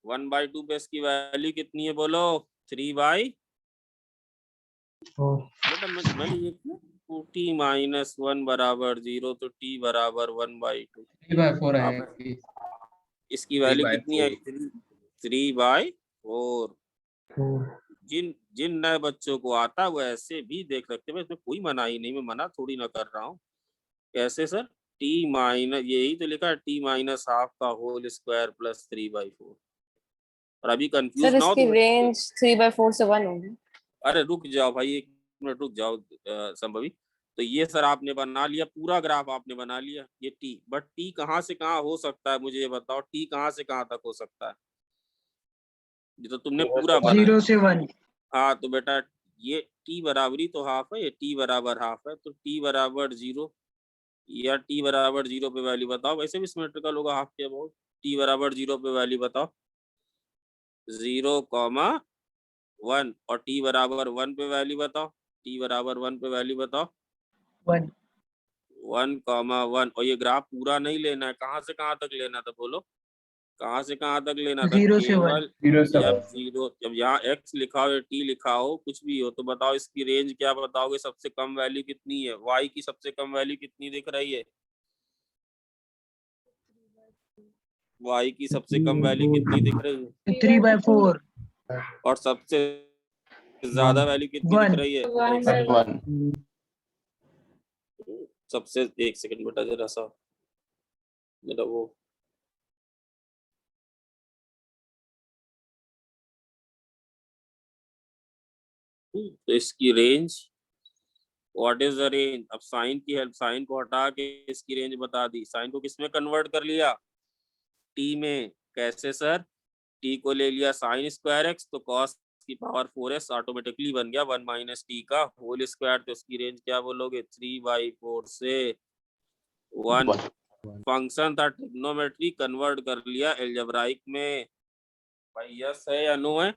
1/2 पे इसकी वैल्यू कितनी है, बोलो? 3/4। बेटा मैंने ये टी माइनस 1 बराबर 0, तो टी बराबर 1/2। 3/4 आएगी। इसकी वैल्यू 3/4 कितनी है? 3/4। जिन नए बच्चों को आता है वो ऐसे भी देख सकते हैं, इसमें कोई मनाही नहीं, मैं मना थोड़ी ना कर रहा हूँ। कैसे सर? टी माइनस, यही तो लिखा है टी माइनस हाफ का होल स्क्वायर प्लस 3/4। और अभी कंफ्यूज सर ना हो इसकी तो रेंज 3/4 से 1 होगी। अरे रुक जाओ भाई, 1 मिनट रुक जाओ संभवी। तो ये सर आपने बना लिया, पूरा ग्राफ आपने बना लिया ये टी, बट टी कहाँ से कहाँ हो सकता है? मुझे ये बताओ, टी कहाँ से कहाँ तक हो सकता है? ये तो तुमने पूरा बनाया। 0 से 1। हाँ तो बेटा ये टी बराबरी तो हाफ है, ये टी बराबर हाफ है, तो टी बराबर 0 या टी बराबर 0 पे वैल्यू बताओ। वैसे भी सिमेट्रिकल होगा हाफ के अबाउट। टी बराबर 0 पे वैल्यू बताओ, 0,1। और टी बराबर 1 पे वैल्यू बताओ, टी बराबर 1 पे वैल्यू बताओ। 1 1,1। और ये ग्राफ पूरा नहीं लेना है, कहाँ से कहाँ तक लेना था, बोलो? कहाँ से कहाँ तक लेना था? 0 से 1। केवल 0 से जब 1। जब यहाँ x लिखा हो या t लिखा हो, कुछ भी हो, तो बताओ इसकी रेंज क्या बताओगे? सबसे कम वैल्यू कितनी है? y की सबसे कम वैल्यू कितनी दिख रही है? y की सबसे कम वैल्यू कितनी दिख रही है? 3/4। और सबसे ज्यादा वैल्यू कितनी दिख रही है? 1 सबसे, एक सेकंड बेटा जरा सा मेरा वो तो इसकी range, what is the range? अब साइन की हेल्प, साइन को हटा के इसकी रेंज बता दी। साइन को किसमें कन्वर्ट कर लिया? टी में। कैसे सर? टी को ले लिया साइन स्क्वायर एक्स, तो कॉस की पावर 4x ऑटोमेटिकली बन गया 1 माइनस टी का होल स्क्वायर। तो उसकी रेंज क्या बोलोगे? 3/4 से 1। फंक्शन था ट्रिग्नोमेट्री, कन्वर्ट कर लिया एल्जेब्राइक में। भाई यस है या नो है?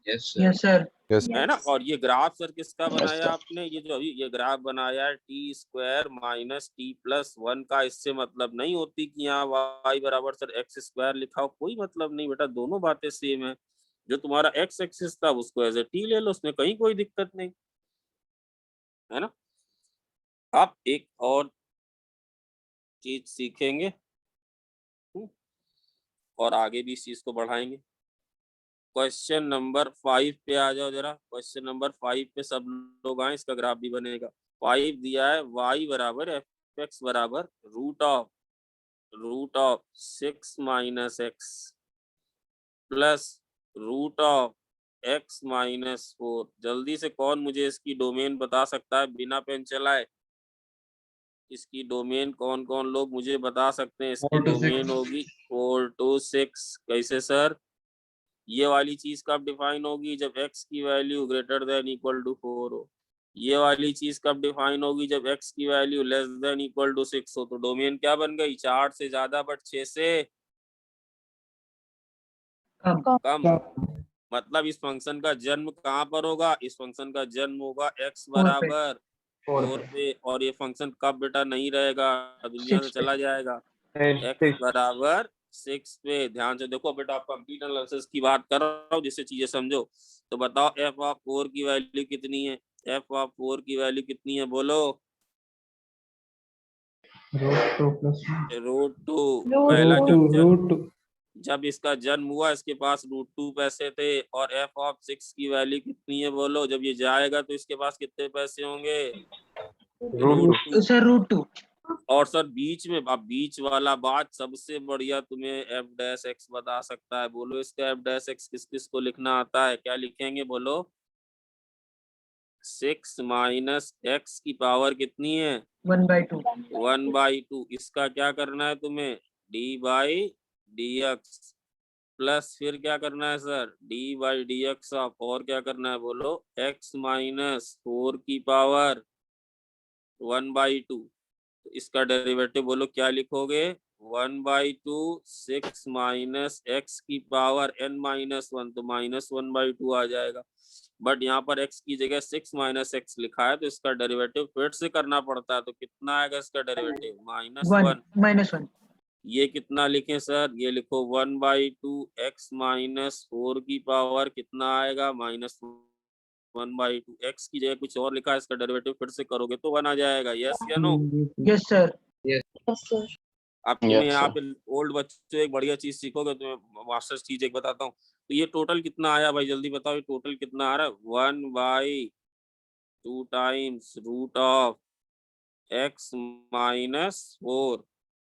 Yes, Yes, sir. Yes. है ना। और ये ग्राफ सर किसका बनाया आपने, ये जो अभी ये ग्राफ बनाया है T square minus T plus 1 का। इससे मतलब नहीं होती कि यहाँ वाई बराबर सर एक्स स्क्वायर लिखा हो, कोई मतलब नहीं बेटा, दोनों बातें सेम है। जो तुम्हारा एक्स एक्सिस था उसको एज ए टी ले लो, उसमें कहीं कोई दिक्कत नहीं है ना। आप एक और चीज सीखेंगे और आगे भी इस चीज को बढ़ाएंगे। क्वेश्चन नंबर 5 पे आ जाओ जरा। क्वेश्चन नंबर 5 पे सब लोग आए, इसका ग्राफ भी बनेगा। 5 दिया है y बराबर एफ एक्स बराबर root of 6 minus X plus root of x minus 4। जल्दी से कौन मुझे इसकी डोमेन बता सकता है बिना पेन चलाए? इसकी डोमेन कौन कौन लोग मुझे बता सकते हैं? इसकी 4 to 6. डोमेन होगी 4 to 6। कैसे सर? ये वाली चीज कब डिफाइन होगी? जब x की value greater than equal to 4 हो। ये वाली चीज कब डिफाइन होगी? जब x की value less than equal to 6 हो। तो डोमेन क्या बन गई? 4 से ज्यादा बट 6 से कम। मतलब इस फंक्शन का जन्म कहाँ पर होगा? इस फंक्शन का जन्म होगा x बराबर 4 पे। और ये फंक्शन कब बेटा नहीं रहेगा, दुनिया से चला जाएगा? x बराबर 6 पे। ध्यान से देखो बेटा, आप कंप्लीट एनालिसिस की बात कर रहा हूँ जिससे चीजें समझो। तो बताओ f ऑफ 4 की वैल्यू कितनी है? f ऑफ 4 की वैल्यू कितनी है बोलो? Root 2 plus 1. रूट 2। पहला Root 2. जब इसका जन्म हुआ इसके पास रूट 2 पैसे थे। और f ऑफ 6 की वैल्यू कितनी है बोलो? जब ये जाएगा तो इसके पास कितने पैसे होंगे? रूट 2। Sir root 2। और सर बीच में, अब बीच वाला बात सबसे बढ़िया तुम्हें एफ डैश एक्स बता सकता है। बोलो इसका एफ डैश एक्स किस किस को लिखना आता है? क्या लिखेंगे बोलो? 6 माइनस एक्स की पावर कितनी है? 1/2। 1/2। इसका क्या करना है तुम्हें? D by d x plus फिर क्या करना है sir? D by d x of, और क्या करना है बोलो? एक्स माइनस 4 की पावर 1/2। तो इसका डेरिवेटिव बोलो क्या लिखोगे? 1/2 6 माइनस एक्स की पावर n माइनस 1, तो माइनस 1/2 आ जाएगा। बट यहाँ पर x की जगह 6 माइनस एक्स लिखा है, तो इसका डेरिवेटिव फिर से करना पड़ता है। तो कितना आएगा इसका डेरिवेटिव? -1। -1। ये कितना लिखें सर? ये लिखो 1/2 x माइनस 4 की पावर कितना आएगा? -1/2। x की जगह कुछ और लिखा है, इसका डेरिवेटिव फिर से करोगे तो 1 आ जाएगा। यस या नो? Yes sir. अब तुम्हें यहाँ पे ओल्ड बच्चों एक बढ़िया चीज सीखोगे, तुम्हें मास्टर्स चीज एक बताता हूँ। तो ये टोटल कितना आया भाई? जल्दी बताओ, ये टोटल कितना आ रहा है? 1/2 times root of x minus 4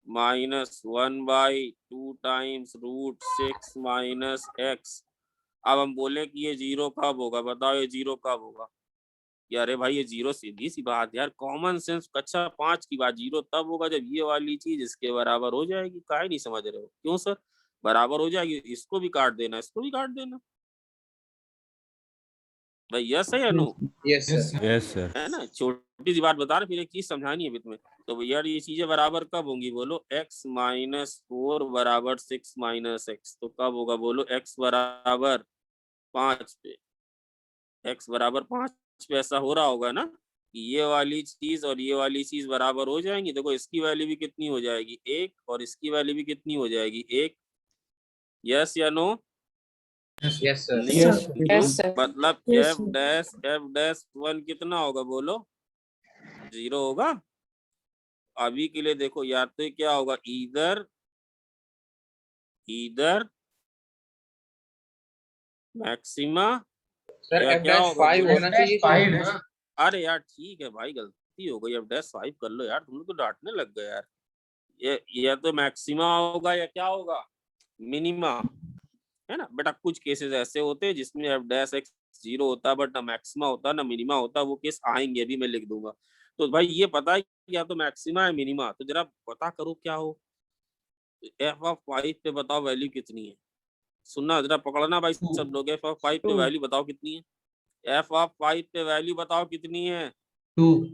minus 1/2 times root 6 minus X. अब हम बोले कि ये जीरो कब होगा? बताओ ये जीरो कब होगा? कि अरे भाई ये जीरो सीधी सी बात यार, कॉमन सेंस कक्षा 5 की बात। जीरो तब होगा जब ये वाली चीज इसके बराबर हो जाएगी। काहे नहीं समझ रहे हो? क्यों सर? बराबर हो जाएगी, इसको भी काट देना, इसको भी काट देना। भाई यस है या no? Yes, sir. Yes sir. है ना। छोटी सी बात बता रहे, फिर एक चीज समझानी है बीच में। तो यार ये चीजें बराबर कब होंगी बोलो? x माइनस 4 बराबर 6 माइनस एक्स। तो कब होगा बोलो? x बराबर 5 पे। x बराबर 5 पे ऐसा हो रहा होगा ना कि ये वाली चीज और ये वाली चीज बराबर हो जाएंगी। देखो इसकी वैल्यू भी कितनी हो जाएगी? 1, और इसकी वैल्यू भी कितनी हो जाएगी? 1। यस या no? Yes, sir. Yes, sir. मतलब एफ डैश 1 कितना होगा बोलो? 0 होगा। अभी के लिए देखो, या तो क्या होगा? इधर मैक्सिमा Sir, या F क्या dash होगा 5 बोलो? होना चाहिए sir. अरे यार ठीक है भाई, गलती हो गई। अब -5 कर लो यार, तुम लोग तो डांटने लग गए यार। ये तो मैक्सिमा होगा या क्या होगा? मिनिमा, है ना बेटा। कुछ केसेस ऐसे होते हैं जिसमें एफ डैश एक्स 0 होता है, बट ना मैक्सिमा होता है ना मिनिमा होता है। वो केस आएंगे, अभी मैं लिख दूंगा। तो भाई ये पता है या तो मैक्सिमा है मिनिमा, तो जरा पता करो क्या हो। एफ ऑफ 5 पे बताओ वैल्यू कितनी है? सुनना जरा, पकड़ना भाई सब लोग। एफ ऑफ 5 पे वैल्यू बताओ कितनी है? एफ ऑफ 5 पे वैल्यू बताओ कितनी है? 2.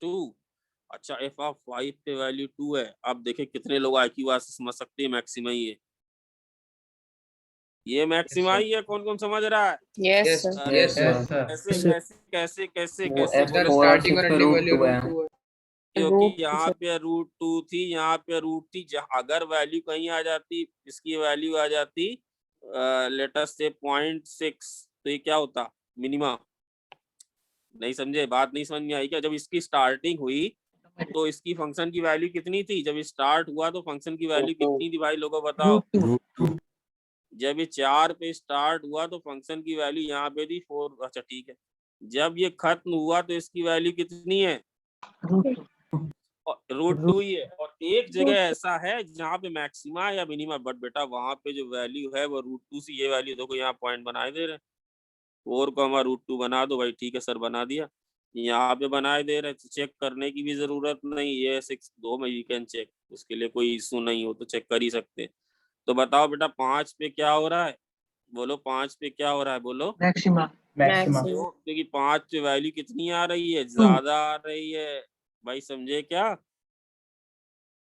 2। अच्छा, एफ ऑफ 5 पे वैल्यू 2 है। अब देखें कितने लोग IQ से समझ सकते हैं मैक्सिमा ही है। ये मैक्सिमा ही है, कौन कौन समझ रहा है? Yes, Yes, sir. अरे yes, sir. कैसे Sir. कैसे कैसे कैसे वो कैसे F4 Sir, बोलो? और starting 6 और पे ending रूट value 2 है। root 2 है. क्योंकि Root यहाँ sir. पे रूट 2 थी, यहाँ पे रूट थी, अगर वैल्यू कहीं आ जाती, इसकी वैल्यू आ जाती लेट अस से 0.6, तो ये क्या होता? मिनिमम। नहीं समझे? बात नहीं समझ में आई क्या? जब इसकी स्टार्टिंग हुई तो इसकी फंक्शन की वैल्यू कितनी थी? जब स्टार्ट हुआ तो फंक्शन की वैल्यू कितनी थी भाई लोगों, बताओ? रूट टू जब ये 4 पे स्टार्ट हुआ तो फंक्शन की वैल्यू यहाँ पे थी 4। अच्छा ठीक है, जब ये खत्म हुआ तो इसकी वैल्यू कितनी है? रूट रूट 2 ही है। और एक जगह ऐसा है जहाँ पे मैक्सिमा या मिनिमा, बट बेटा वहां पे जो वैल्यू है वो रूट 2 से, ये वैल्यू देखो यहाँ पॉइंट बनाए दे रहे, 4 को हमारा रूट 2 बना दो भाई। ठीक है सर, बना दिया। यहाँ पे बनाए दे रहे, चेक करने की भी जरूरत नहीं, ये 6 2 में यू कैन चेक, उसके लिए कोई इशू नहीं हो तो चेक कर ही सकते। तो बताओ बेटा 5 पे क्या हो रहा है? बोलो 5 पे क्या हो रहा है? बोलो। Maxima maxima. Maximum. क्यों? क्योंकि 5 पे वैल्यू कितनी आ रही है? ज्यादा आ रही है भाई, समझे क्या?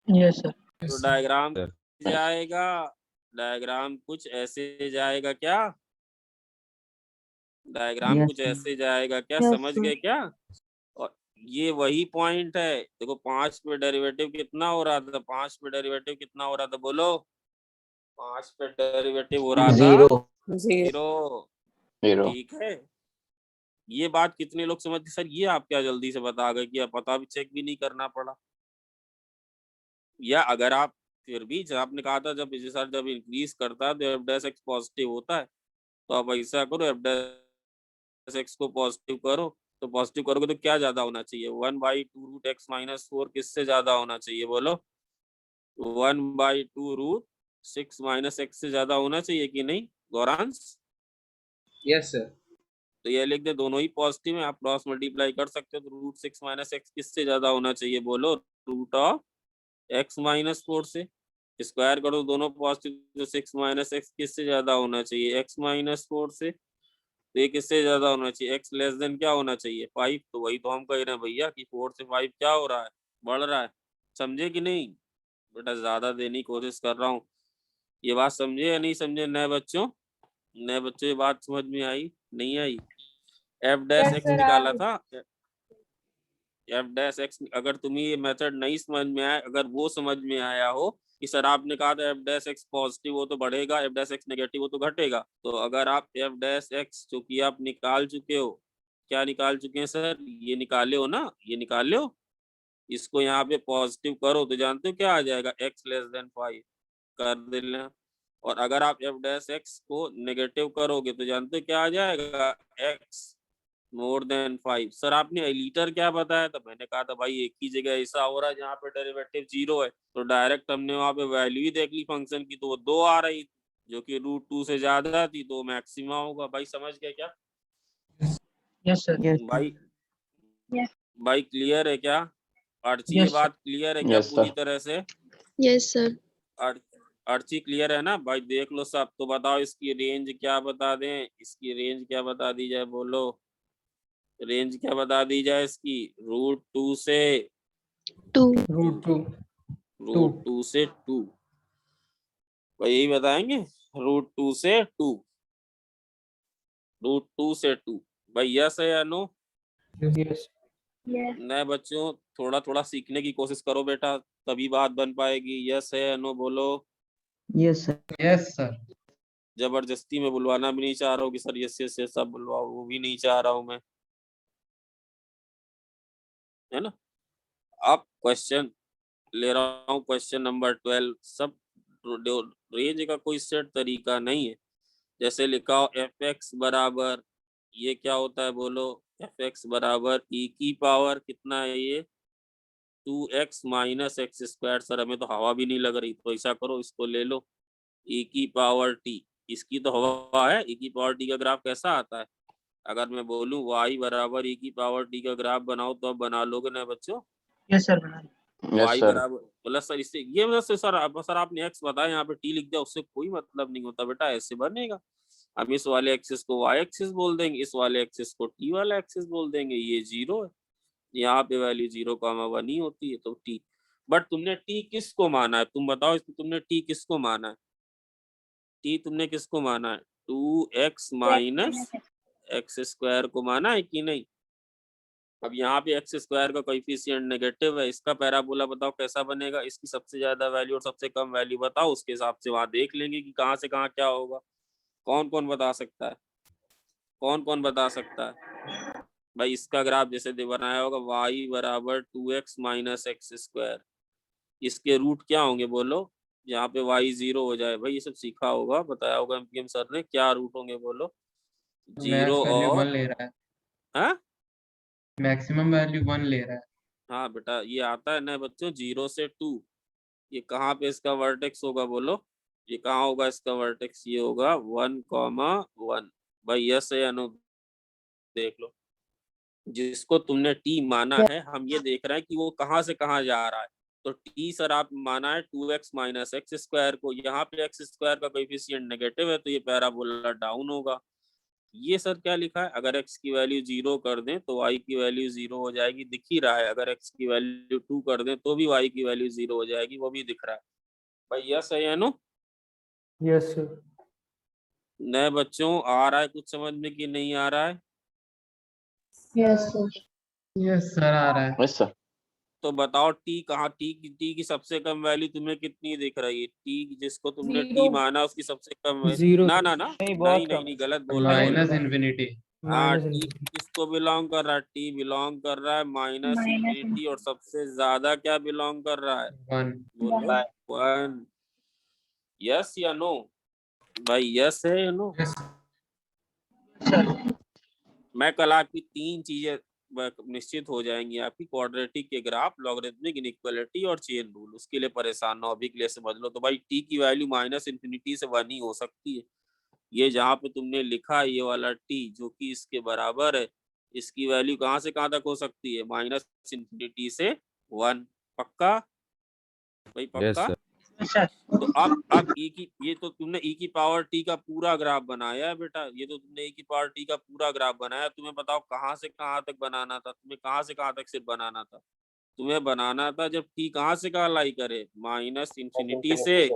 यस सर तो डायग्राम जाएगा, डायग्राम कुछ ऐसे जाएगा क्या? डायग्राम Yes, कुछ ऐसे जाएगा क्या? Yes, समझ sir. गए क्या? और ये वही पॉइंट है। देखो 5 पे डेरिवेटिव कितना हो रहा था? 5 पे डेरिवेटिव कितना हो रहा था? बोलो। 5 पे डेरिवेटिव हो रहा था जीरो। Zero. 0। ठीक है, ये बात कितने लोग समझ गए? सर ये आप क्या जल्दी से बता गए कि आप पता भी चेक भी नहीं करना पड़ा? या अगर आप फिर भी, जब आपने कहा था जब सर जब इंक्रीज करता है तो एफ डैश एक्स पॉजिटिव होता है, तो आप ऐसा करो, एफ डैश एक्स को पॉजिटिव करो। तो पॉजिटिव करोगे तो क्या ज्यादा होना चाहिए? 1/2 रूट एक्स माइनस 4 किससे ज्यादा होना चाहिए? बोलो। 1/2 रूट 6 माइनस एक्स से ज्यादा होना चाहिए कि नहीं गौरांश? Yes, sir. तो ये लिख दे, दोनों ही पॉजिटिव है, आप क्रॉस मल्टीप्लाई कर सकते हो। तो रूट 6 माइनस एक्स किससे ज्यादा होना चाहिए? बोलो। रूट ऑफ एक्स माइनस 4 से। स्क्वायर करो दोनों पॉजिटिव, तो 6 माइनस एक्स किससे ज्यादा होना चाहिए? एक्स माइनस 4 से। तो ये किससे ज्यादा होना चाहिए? एक्स लेस देन क्या होना चाहिए? 5। तो वही तो हम कह रहे हैं भैया कि 4 से 5 क्या हो रहा है? बढ़ रहा है। समझे कि नहीं? बेटा ज्यादा देने की कोशिश कर रहा हूँ। ये बात समझे या नहीं समझे नए बच्चों? नए बच्चों ये बात समझ में आई नहीं आई? F dash Yes, x sir. निकाला था, एफ डैश एक्स। अगर तुम्हें ये मेथड नहीं समझ में आया, अगर वो समझ में आया हो कि सर आपने कहा था एफ डैश एक्स पॉजिटिव हो तो बढ़ेगा, एफ डैश एक्स नेगेटिव हो तो घटेगा, तो अगर आप एफ डैश एक्स जो कि आप निकाल चुके हो, क्या निकाल चुके हैं सर? ये निकाले हो ना, ये निकाले हो। इसको यहाँ पे पॉजिटिव करो तो जानते हो क्या आ जाएगा? एक्स लेस देन 5 कर देना। और अगर आप एफ डैश एक्स को नेगेटिव करोगे तो जानते हो क्या आ जाएगा? X more than 5। सर आपने लीटर क्या बताया था? मैंने कहा था भाई एक ही जगह ऐसा हो रहा है जहाँ पे डेरिवेटिव 0 है, तो डायरेक्ट हमने वहां पे वैल्यू ही देख ली फंक्शन की, तो वो 2 आ रही जो कि रूट 2 से ज्यादा थी, तो मैक्सिमा होगा। भाई समझ गए क्या? यस सर Yes, भाई Yes. भाई क्लियर है क्या? अर्ची ये Yes, sir. बात क्लियर है क्या पूरी तरह से? Yes, sir. अर, अर्ची क्लियर है ना भाई? देख लो सब। तो बताओ इसकी रेंज क्या बता दें? इसकी रेंज क्या बता दी जाए? बोलो। रेंज क्या बता दी जाए इसकी? रूट 2 से 2. रूट 2। रूट 2 से 2, भाई यही बताएंगे। रूट 2 से 2, रूट 2 से 2। भाई यस है या नो? Yes. Yes. नए बच्चों थोड़ा थोड़ा सीखने की कोशिश करो बेटा, तभी बात बन पाएगी। यस है या नो? बोलो। Yes, sir. Yes, sir. जबरदस्ती में बुलवाना भी नहीं चाह रहा हूँ कि सर यस यस यस सब बुलवाओ, वो भी नहीं चाह रहा हूँ मैं, है ना? अब क्वेश्चन ले रहा हूँ, क्वेश्चन नंबर 12। सब रेंज का कोई सेट तरीका नहीं है। जैसे लिखा हो एफ एक्स बराबर, ये क्या होता है? बोलो। एफ एक्स बराबर ई की पावर कितना है ये? 2x minus x square. Sir हमें तो हवा भी नहीं लग रही, तो ऐसा करो इसको ले लो, ई की पावर टी। इसकी तो हवा है। ई की पावर टी का ग्राफ कैसा आता है? अगर मैं बोलूं y बराबर ई की पावर टी का ग्राफ बनाओ तो अब बना लोगे ना बच्चों? यस सर बना y बराबर बोला सर इससे ये मतलब से सर आपने x बताया, यहाँ पे t लिख दिया, उससे कोई मतलब नहीं होता बेटा, ऐसे बनेगा। हम इस वाले एक्सिस को y एक्सिस बोल देंगे, इस वाले एक्सिस को t वाला एक्सिस बोल देंगे। ये 0 है, यहाँ पे वैल्यू 0,1 ही होती है, तो t। बट तुमने t किसको माना है? तुम बताओ इसमें तुमने t किसको माना है? टी तुमने किसको माना है? 2x माइनस एक्स स्क्वायर को माना है कि नहीं? अब यहाँ पे एक्स स्क्वायर का कोएफिशिएंट नेगेटिव है, इसका पैराबोला बताओ कैसा बनेगा? इसकी सबसे ज्यादा वैल्यू और सबसे कम वैल्यू बताओ, उसके हिसाब से वहां देख लेंगे कि कहाँ से कहाँ क्या होगा। कौन कौन बता सकता है? कौन कौन बता सकता है भाई? इसका ग्राफ जैसे बनाया होगा y बराबर 2x माइनस एक्स स्क्वायर, इसके रूट क्या होंगे बोलो? यहाँ पे y 0 हो जाए, भाई ये सब सीखा होगा, बताया होगा एमपीएम सर ने। क्या रूट होंगे बोलो? मैक्स 0 वैल्यू 1 और ले रहा है, हाँ मैक्सिमम वैल्यू 1 ले रहा है। हाँ बेटा, ये आता है ना बच्चों 0 से 2। ये कहाँ पे इसका वर्टेक्स होगा बोलो? ये कहाँ होगा इसका वर्टेक्स? ये होगा 1,1। भाई यस है या नो? देख लो, जिसको तुमने टी माना है, हम ये देख रहे हैं कि वो कहाँ से कहाँ जा रहा है। तो टी सर आप माना है 2x माइनस एक्स स्क्वायर को, यहाँ पे एक्स स्क्वायर का कोएफिशिएंट नेगेटिव है तो ये पैराबोला डाउन होगा। ये सर क्या लिखा है? अगर x की वैल्यू 0 कर दें तो y की वैल्यू 0 हो जाएगी, दिख ही रहा है। अगर x की वैल्यू 2 कर दें तो भी y की वैल्यू 0 हो जाएगी, वो भी दिख रहा है। भाई यस है या नो? Yes sir. नए बच्चों आ रहा है कुछ समझ में कि नहीं आ रहा है? Yes, sir. यस सर, आ रहा है। Yes, sir. तो बताओ टी कहाँ, टी की सबसे कम वैल्यू तुम्हें कितनी दिख रही है? टी जिसको तुमने टी माना उसकी सबसे कम है। 0 ना ना ना नहीं, नहीं नहीं नहीं, गलत बोल रहे हो। Minus infinity. हाँ, माइनस टी किसको बिलोंग कर रहा है? टी बिलोंग कर रहा है माइनस Minus इंफिनिटी, और सबसे ज्यादा क्या बिलोंग कर रहा है? 1। बोलो 1। यस या नो? भाई यस है या नो? यस मैं कल आपकी 3 चीजें निश्चित हो जाएंगी आपकी, क्वाड्रेटिक के ग्राफ, लॉगरिथमिक इनइक्वालिटी और चेन रूल। उसके लिए परेशान ना हो, अभी के लिए समझ लो। तो भाई टी की वैल्यू माइनस इन्फिनिटी से 1 ही हो सकती है। ये जहां पे तुमने लिखा है ये वाला टी जो कि इसके बराबर है, इसकी वैल्यू कहाँ से कहाँ तक हो सकती है? माइनस इन्फिनिटी से 1। पक्का भाई? पक्का? सर तो अब ई की, ये तो तुमने ई की पावर टी का पूरा ग्राफ बनाया है बेटा, ये तो तुमने ई की पावर टी का पूरा ग्राफ बनाया। तुम्हें बताओ कहाँ से कहाँ तक बनाना था? तुम्हें कहाँ से कहाँ तक सिर्फ बनाना था? तुम्हें बनाना था जब टी कहाँ से कहाँ लाई करे, माइनस इन्फिनिटी से।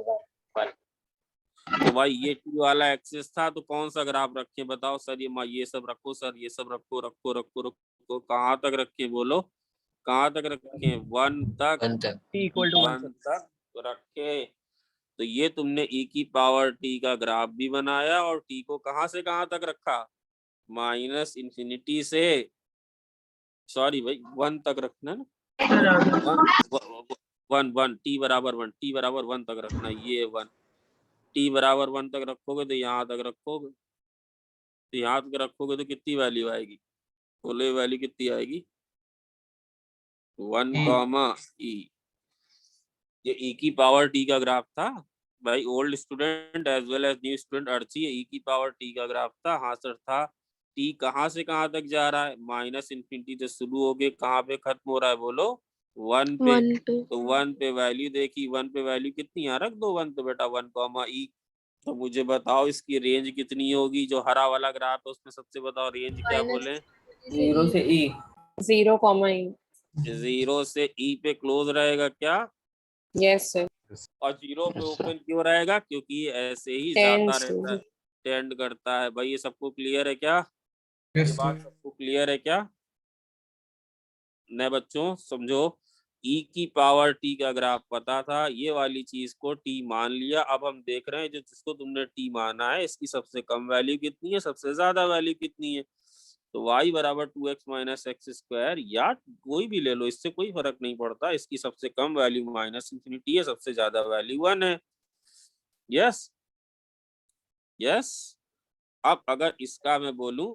तो भाई ये टी वाला एक्सिस था, तो कौन सा ग्राफ रखे बताओ? सर ये सब रखो सर, ये सब रखो रखो रखो रखो। कहाँ तक रखे बोलो? कहाँ तक रखे? 1 तक। T equal to 1 1 तक रखे। तो ये तुमने e की पावर t का ग्राफ भी बनाया, और t को कहाँ से कहाँ तक रखा? माइनस इन्फिनिटी से, सॉरी भाई 1 तक रखना है ना। 1 t बराबर 1, t बराबर 1 तक रखना। ये 1 t बराबर 1 तक रखोगे तो यहाँ तक रखोगे, तो यहाँ तक रखोगे तो कितनी वैल्यू आएगी बोलो? वैल्यू कितनी आएगी? 1 कॉमा e। ये e की पावर t का ग्राफ था भाई। Old student as well as new student Archi, e की पावर t का ग्राफ था। हाँ सर था। t कहाँ से कहाँ तक जा रहा है? माइनस इन्फिनिटी से शुरू हो के कहाँ पे खत्म हो रहा है बोलो? 1 पे। 1 पे। तो 1 पे वैल्यू देखी, 1 पे वैल्यू कितनी? यहाँ रख दो 1 पे बेटा, 1 कॉमा e। तो मुझे बताओ इसकी रेंज कितनी होगी? जो हरा वाला ग्राफ है उसमें सबसे बताओ रेंज क्या बोले? 0 से E। 0, E. 0 से e पे क्लोज रहेगा क्या? Yes, sir. और 0 पे ओपन क्यों रहेगा? क्योंकि ये ऐसे ही Tends जाता to. रहता है, टेंड करता है। भाई ये सबको क्लियर है क्या? ये यस बात सबको क्लियर है क्या? नए बच्चों समझो, e की पावर t का ग्राफ पता था, ये वाली चीज को t मान लिया। अब हम देख रहे हैं जो जिसको तुमने t माना है इसकी सबसे कम वैल्यू कितनी है, सबसे ज्यादा वैल्यू कितनी है? तो y बराबर 2x माइनस एक्स स्क्वायर, या कोई भी ले लो, इससे कोई फर्क नहीं पड़ता। इसकी सबसे कम वैल्यू माइनस इन्फिनिटी है, सबसे ज्यादा वैल्यू 1 है। Yes yes. अब अगर इसका मैं बोलूं,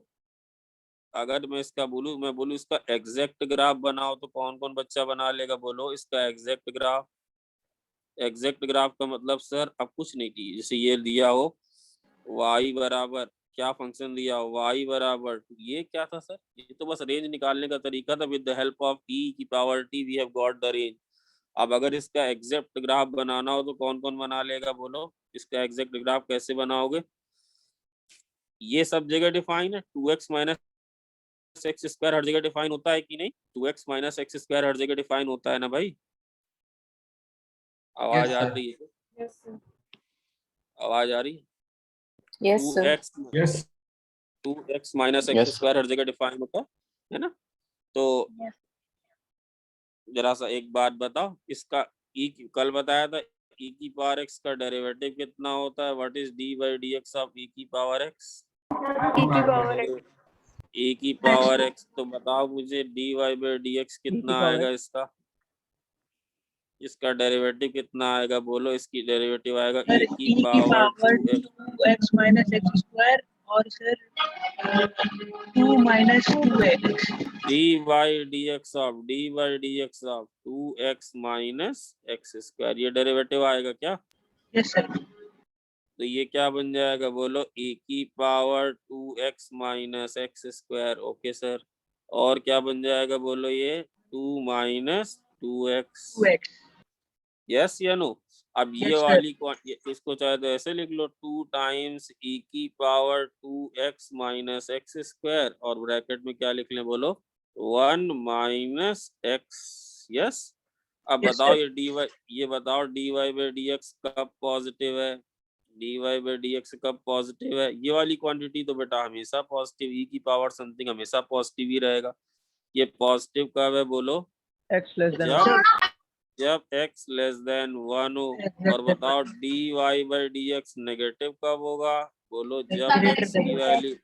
अगर मैं इसका बोलूं, मैं बोलूं इसका एग्जैक्ट ग्राफ बनाओ, तो कौन कौन बच्चा बना लेगा बोलो इसका एग्जैक्ट ग्राफ? एग्जैक्ट ग्राफ का मतलब सर अब कुछ नहीं की, जैसे ये दिया हो y बराबर, क्या फंक्शन दिया हो y बराबर, ये क्या था सर? ये तो बस रेंज निकालने का तरीका था। With the help of e की power t we have got the range. अब अगर इसका एग्जैक्ट ग्राफ बनाना हो तो कौन कौन बना लेगा बोलो? इसका एग्जैक्ट ग्राफ कैसे बनाओगे? ये सब जगह डिफाइन है, 2x माइनस एक्स स्क्वायर हर जगह डिफाइन होता है कि नहीं? 2x माइनस एक्स स्क्वायर हर जगह डिफाइन होता है ना भाई? आवाज Yes, आ sir. रही है? Yes, sir. आवाज आ रही है? Yes, two sir. X two x minus x Yes. Square हर जगह डिफाइन होता है ना। तो जरा सा एक बात बताओ, इसका कल बताया था e की पावर x का डेरिवेटिव कितना होता है। What is D by d x of e की पावर x? e की पावर x। तो बताओ मुझे dy बाई डी एक्स कितना आएगा इसका, इसका डेरिवेटिव कितना आएगा बोलो। इसकी डेरिवेटिव आएगा e की पावर 2x 2x minus x square और sir 2 minus 2x। dy by d x of 2x minus x square, ये डेरिवेटिव आएगा क्या? Yes sir. तो ये क्या बन जाएगा बोलो, e की पावर 2x minus x square. Okay sir, और क्या बन जाएगा बोलो, ये 2 माइनस 2x। 2x। यस या नो? अब ये Yes, sir. वाली इसको चाहे तो ऐसे लिख लो, 2 टाइम्स e की पावर 2x माइनस एक्स स्क्वायर, और ब्रैकेट में क्या लिख लें बोलो, 1 माइनस x। यस। अब Yes, बताओ sir. ये बताओ dy बाई डी एक्स कब पॉजिटिव है, dy बाई डी एक्स कब पॉजिटिव है? ये वाली क्वांटिटी तो बेटा हमेशा पॉजिटिव, e की पावर समथिंग हमेशा पॉजिटिव ही रहेगा। ये पॉजिटिव कब है बोलो, X less than जब x लेस देन 1 हो। और बताओ dy by d x negative कब होगा बोलो, जब x की वैल्यू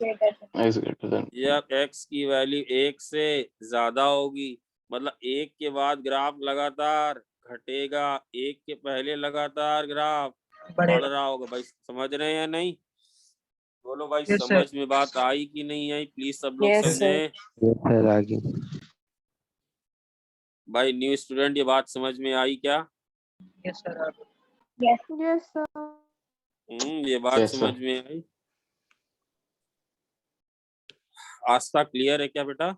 X greater than. जब x की वैल्यू 1 से ज्यादा होगी। मतलब 1 के बाद ग्राफ लगातार घटेगा, 1 के पहले लगातार ग्राफ बढ़ रहा होगा। भाई समझ रहे हैं या नहीं बोलो भाई? Yes, sir. समझ में बात आई कि नहीं आई? प्लीज सब लोग Yes, sir. समझें। सर आगे। भाई न्यू स्टूडेंट, ये बात समझ में आई क्या? Yes sir. ये बात Yes, sir. समझ में आई? आस्था क्लियर है क्या बेटा?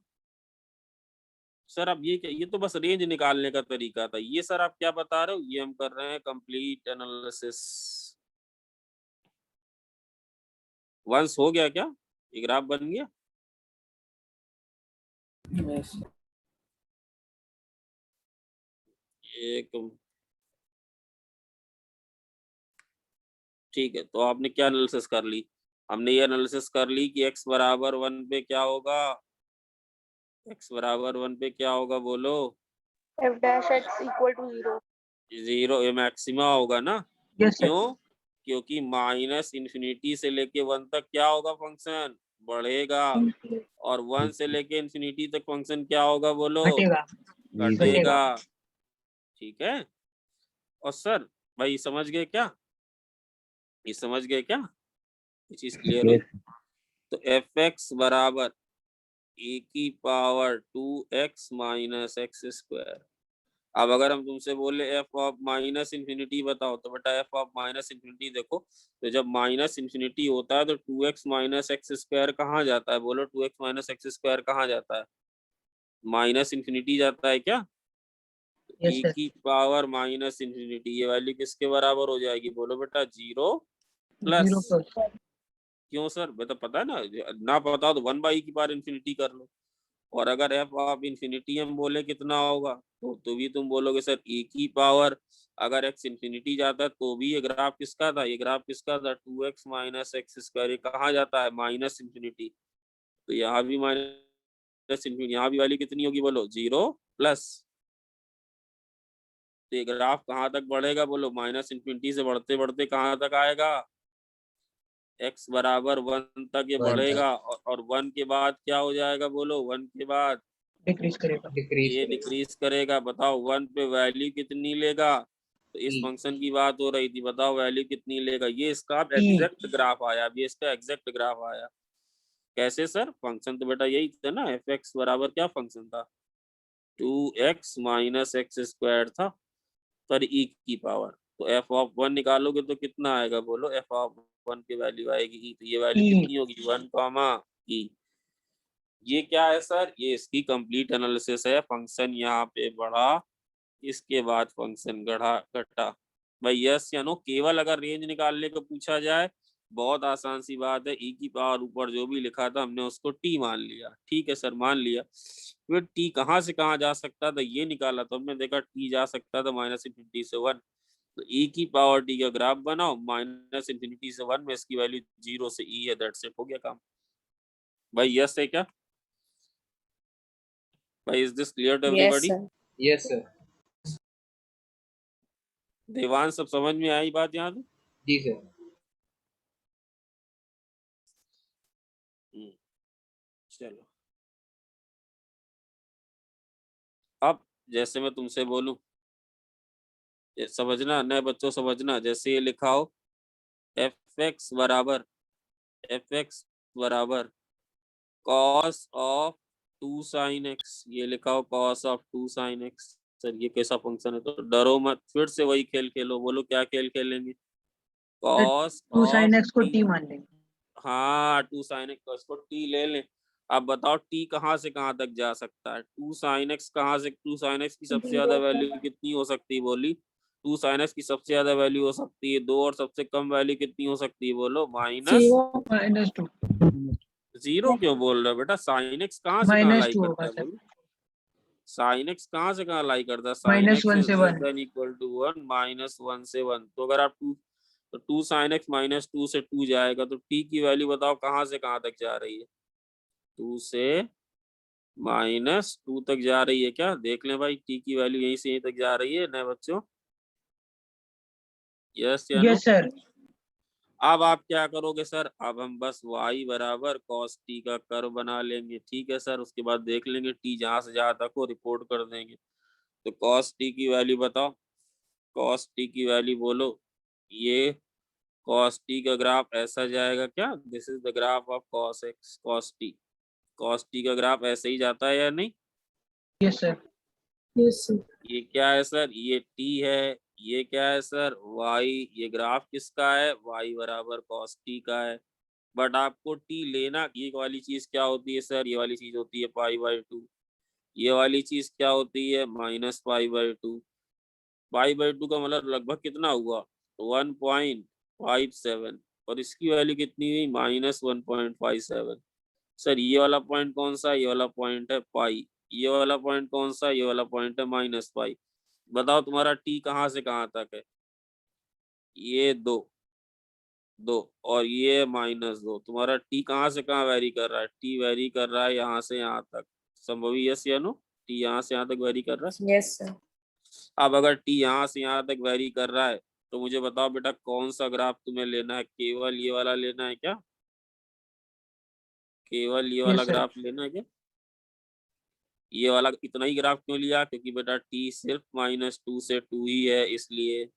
सर अब ये तो बस रेंज निकालने का तरीका था। ये सर आप क्या बता रहे हो, ये हम कर रहे हैं कंप्लीट एनालिसिस। वंस हो गया क्या, ये ग्राफ बन गया? एक ठीक है, तो आपने क्या एनालिसिस कर ली? हमने ये एनालिसिस कर ली कि x बराबर 1 पे क्या होगा, x बराबर 1 पे क्या होगा बोलो, f dash x equal to 0। 0 ये मैक्सिमा होगा ना। Yes sir. क्यों? क्योंकि माइनस इन्फिनिटी से लेके 1 तक क्या होगा, फंक्शन बढ़ेगा, और 1 से लेके इन्फिनिटी तक फंक्शन क्या होगा बोलो, घटेगा। घटेगा। ठीक है। और सर भाई समझ गए क्या, ये समझ गए क्या, ये चीज क्लियर हो? तो एफ एक्स बराबर ए की पावर 2x माइनस एक्स स्क्वायर। अब अगर हम तुमसे बोले एफ ऑफ माइनस इन्फिनिटी बताओ, तो बेटा एफ ऑफ माइनस इन्फिनिटी देखो, तो जब माइनस इन्फिनिटी होता है तो 2x माइनस एक्स स्क्वायर कहाँ जाता है बोलो, 2x माइनस एक्स स्क्वायर कहाँ जाता है, माइनस इन्फिनिटी जाता है क्या? Yes, e sir. की पावर माइनस इन्फिनिटी, ये वैल्यू किसके बराबर हो जाएगी बोलो बेटा, 0 प्लस। 0 प्लस। क्यों सर, बेटा पता है ना पता हो तो 1/e की पावर इन्फिनिटी कर लो। और अगर f ऑफ इन्फिनिटी हम बोले कितना होगा, तो भी तुम बोलोगे सर e की पावर, अगर x इन्फिनिटी जाता है तो भी ये ग्राफ किसका था, ये ग्राफ किसका था, 2x माइनस एक्स स्क्वायर। ये कहाँ जाता है, माइनस इन्फिनिटी। तो यहाँ भी माइनस इन्फिनिटी, यहाँ भी वैल्यू कितनी होगी बोलो, 0 प्लस। तो ये ग्राफ कहाँ तक बढ़ेगा बोलो, माइनस इन्फिनिटी से बढ़ते बढ़ते कहाँ तक आएगा, x बराबर 1 तक ये बढ़ेगा, और 1 के बाद क्या हो जाएगा बोलो, 1 के बाद डिक्रीज करेगा। ये डिक्रीज करेगा। बताओ 1 पे वैल्यू कितनी लेगा, तो इस फंक्शन की बात हो रही थी, बताओ वैल्यू कितनी लेगा। ये इसका एग्जैक्ट ग्राफ आया, अब ये इसका एग्जैक्ट ग्राफ आया। कैसे सर, फंक्शन तो बेटा यही था ना, एफ एक्स बराबर क्या फंक्शन था, 2x माइनस एक्स स्क्वायर था पर e की पावर। तो f ऑफ 1 निकालोगे तो कितना आएगा बोलो, f ऑफ 1 की वैल्यू आएगी e, तो ये वैल्यू कितनी होगी, 1 कॉमा e। ये क्या है सर, ये इसकी कंप्लीट एनालिसिस है। फंक्शन यहाँ पे बढ़ा, इसके बाद फंक्शन घटा। भाई यस या नो? केवल अगर रेंज निकालने को पूछा जाए, बहुत आसान सी बात है, e की पावर ऊपर जो भी लिखा था हमने उसको t मान लिया। ठीक है सर, मान लिया। फिर t कहाँ से कहाँ जा सकता था ये निकाला, तो हमने देखा t जा सकता था माइनस इन्फिनिटी से 1, तो e की पावर t का ग्राफ बनाओ, माइनस इंफिनिटी से 1 में इसकी वैल्यू 0 से e है, दैट्स इट, हो गया काम भाई। यस है क्या भाई? Is this clear to Yes, everybody? sir. Yes, sir. Devansh सब समझ में आई बात यहाँ पे? जी sir. चलो अब जैसे मैं तुमसे बोलूं, ये समझना, नए बच्चों समझना, जैसे ये लिखा हो एफ एक्स बराबर कॉस ऑफ 2 साइन एक्स, ये लिखा हो cos of 2 sine x. Sir ये कैसा फंक्शन है? तो डरो मत, फिर से वही खेल खेलो। बोलो क्या खेल खेलेंगे? कॉस 2 ऑफ sin x को t, t मान लेंगे। हाँ 2 साइन एक्स, इसको t ले लें। अब बताओ t कहाँ से कहाँ तक जा सकता है? 2 साइन एक्स कहाँ से, 2 साइन एक्स की सबसे ज्यादा वैल्यू कितनी हो सकती है? बोली 2 साइन एक्स की सबसे ज्यादा वैल्यू हो सकती है 2, और सबसे कम वैल्यू कितनी हो सकती है? बोलो माइनस -2 0। क्यों बोल रहे हो बेटा? साइन एक्स कहाँ से कहाँ लाई -2 करता होगा है? सर। बोलो साइन एक्स कहाँ से कहाँ लाई करता है? साइन -1 एक्स इज से लेस 1 देन इक्वल टू 1, -1 से 1। तो अगर आप 2 साइन एक्स -2 से 2 जाएगा, तो t की वैल्यू बताओ कहाँ से कहाँ तक जा रही है? 2 से -2 तक जा रही है क्या? देख लें भाई, t की वैल्यू यहीं से यहीं तक जा रही है नए बच्चों। यस या नो? Yes sir. अब आप क्या करोगे सर? अब हम बस y बराबर cos t का कर्व बना लेंगे, ठीक है सर। उसके बाद देख लेंगे t जहां से जहां तक हो रिपोर्ट कर देंगे। तो cos t की वैल्यू बताओ, cos t की वैल्यू बोलो। ये cos t का ग्राफ ऐसा जाएगा क्या? This is the graph of cos x, cos t का ग्राफ ऐसे ही जाता है या नहीं? Yes sir. Yes, sir. ये क्या है सर? ये t है। ये क्या है सर? y। ये ग्राफ किसका है? y बराबर cos t का है। बट आपको t लेना, ये वाली चीज क्या होती है सर? ये वाली चीज होती है π/2। ये वाली चीज क्या होती है? -π/2। π/2 का मतलब लगभग कितना हुआ? 1.57। और इसकी वैल्यू कितनी हुई? -1.57। सर ये वाला पॉइंट कौन सा? ये वाला पॉइंट है पाई। ये वाला पॉइंट कौन सा? ये वाला पॉइंट है -पाई। बताओ तुम्हारा टी कहाँ से कहाँ तक है? ये 2 और ये -2। तुम्हारा टी कहाँ से कहाँ वेरी कर रहा है? टी वेरी कर रहा है यहाँ से यहाँ तक। संभवी यस या नो? टी यहाँ से यहाँ तक वेरी कर रहा है। Yes, sir. अब अगर टी यहाँ से यहाँ तक वेरी कर रहा है, तो मुझे बताओ बेटा कौन सा ग्राफ तुम्हें लेना है? केवल ये वाला लेना है क्या? केवल ये वाला यस सर। ग्राफ लेना है क्या? ये वाला इतना ही ग्राफ क्यों लिया? क्योंकि बेटा t सिर्फ -2 से 2 ही है, इसलिए।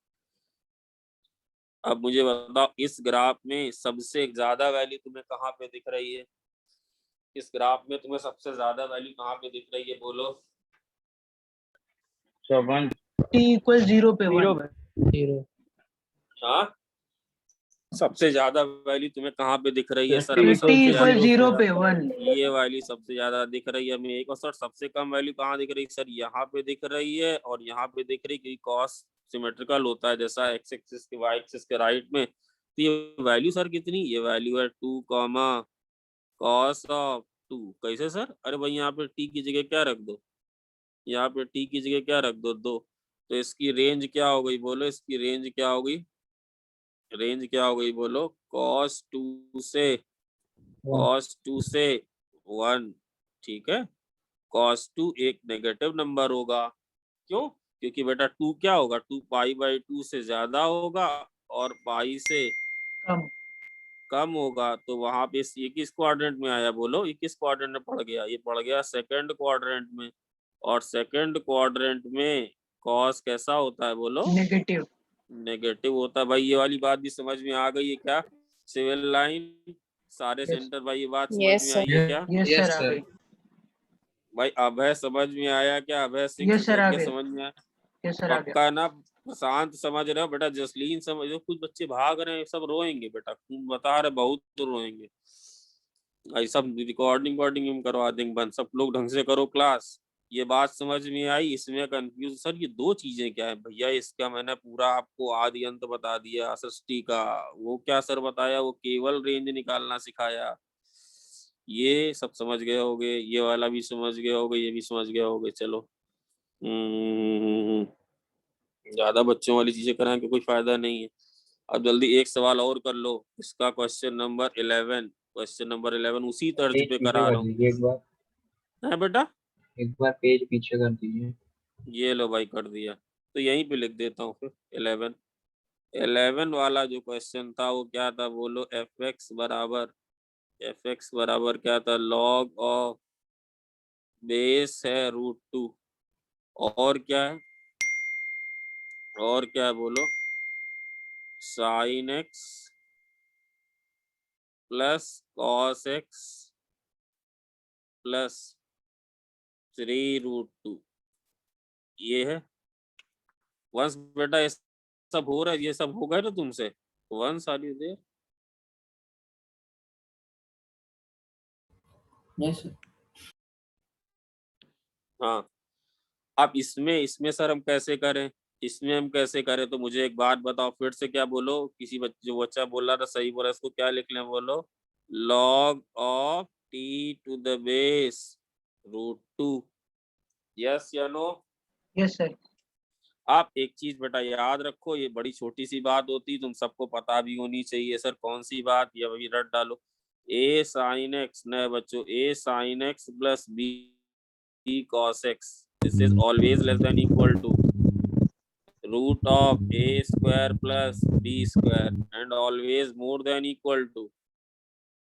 अब मुझे बताओ इस ग्राफ में सबसे ज्यादा वैल्यू तुम्हें कहाँ पे दिख रही है? इस ग्राफ में तुम्हें सबसे ज्यादा वैल्यू कहाँ पे दिख रही है? बोलो। t = 0 पे 1। 0 हाँ, सबसे ज्यादा वैल्यू तुम्हें कहाँ पे दिख रही है सर? t हमें t सबसे equals ज्यादा = 0 पे 1। ये वाली सबसे ज्यादा दिख रही है हमें एक। और सर सबसे कम वैल्यू कहाँ दिख रही है सर? यहाँ पे दिख रही है और यहाँ पे दिख रही है, क्योंकि कॉस सिमेट्रिकल होता है जैसा x एक्सिस के y एक्सिस के राइट में। तो ये वैल्यू सर कितनी? ये वैल्यू है 2, cos ऑफ 2। कैसे सर? अरे भाई यहाँ पे t की जगह क्या रख दो? यहाँ पे t की जगह क्या रख दो? 2। तो इसकी रेंज क्या हो गई? बोलो इसकी रेंज क्या हो गई? रेंज क्या हो गई? बोलो। cos 2 से 1, ठीक है। cos 2 एक नेगेटिव नंबर होगा। क्यों? क्योंकि बेटा 2 क्या होगा? 2 π/2 से ज्यादा होगा और पाई से कम। कम होगा। तो वहां पे ये किस क्वाड्रेंट में आया? बोलो ये किस क्वाड्रेंट में पड़ गया? ये पड़ गया सेकंड क्वाड्रेंट में। और सेकंड क्वाड्रेंट में cos कैसा होता है? बोलो नेगेटिव। नेगेटिव होता है। भाई ये वाली बात भी समझ में आ गई है क्या? सिविल लाइन सारे सेंटर भाई, ये बात समझ Yes, में sir. आई है क्या? यस Yes, सर आ sir. गई। भाई अभय समझ में आया क्या? अभय सिंह Yes, sir, आ सिसोदिया गए। समझ में आया? यस सर आ गया। पक्का ना? प्रशांत समझ रहे हो बेटा? जसलीन समझ रहे हो? कुछ बच्चे भाग रहे हैं, सब रोएंगे बेटा, तुम बता रहे बहुत तो रोएंगे। भाई सब रिकॉर्डिंग हम करवा देंगे बंद। सब लोग ढंग से करो क्लास। ये बात समझ में आई? इसमें कंफ्यूज सर ये 2 चीजें क्या है भैया? इसका मैंने पूरा आपको आदि अंत बता दिया सृष्टि का। वो क्या सर बताया? वो केवल रेंज निकालना सिखाया। ये सब समझ गए होगे, ये वाला भी समझ गए होगे, ये भी समझ गए होगे। चलो ज्यादा बच्चों वाली चीजें कराने के कोई फायदा नहीं है। अब जल्दी एक सवाल और कर लो, इसका क्वेश्चन नंबर 11, क्वेश्चन नंबर 11 उसी तर्ज पेज पे पीछे करा कर रहा हूँ। दीजिए एक बार, है बेटा, पेज पीछे कर दीजिए। ये लो भाई कर दिया, तो यहीं पे लिख देता हूँ फिर 11। 11 वाला जो क्वेश्चन था वो क्या था बोलो? एफ एक्स बराबर क्या था? लॉग ऑफ बेस है √2, और क्या है, और क्या है बोलो? Sine x plus cos X plus 3√2, ये है। वंस बेटा ये सब हो रहा है, ये सब हो गए ना तुमसे? Vansh are you there? Yes sir. हाँ, अब इसमें इसमें सर हम कैसे करें? इसमें हम कैसे करें? तो मुझे एक बात बताओ फिर से, क्या बोलो? किसी बच्चे, जो बच्चा बोल रहा था सही बोला, इसको क्या लिख लें बोलो? Log of T to the base √2। Yes या नो? Yes sir. आप एक चीज बेटा याद रखो, ये बड़ी छोटी सी बात होती, तुम सबको पता भी होनी चाहिए। सर कौन सी बात? ये अभी रट डालो। ए साइन एक्स, नए बच्चों, a sine x plus b cos x, this is always less than equal to root of a square plus b square and always more than equal to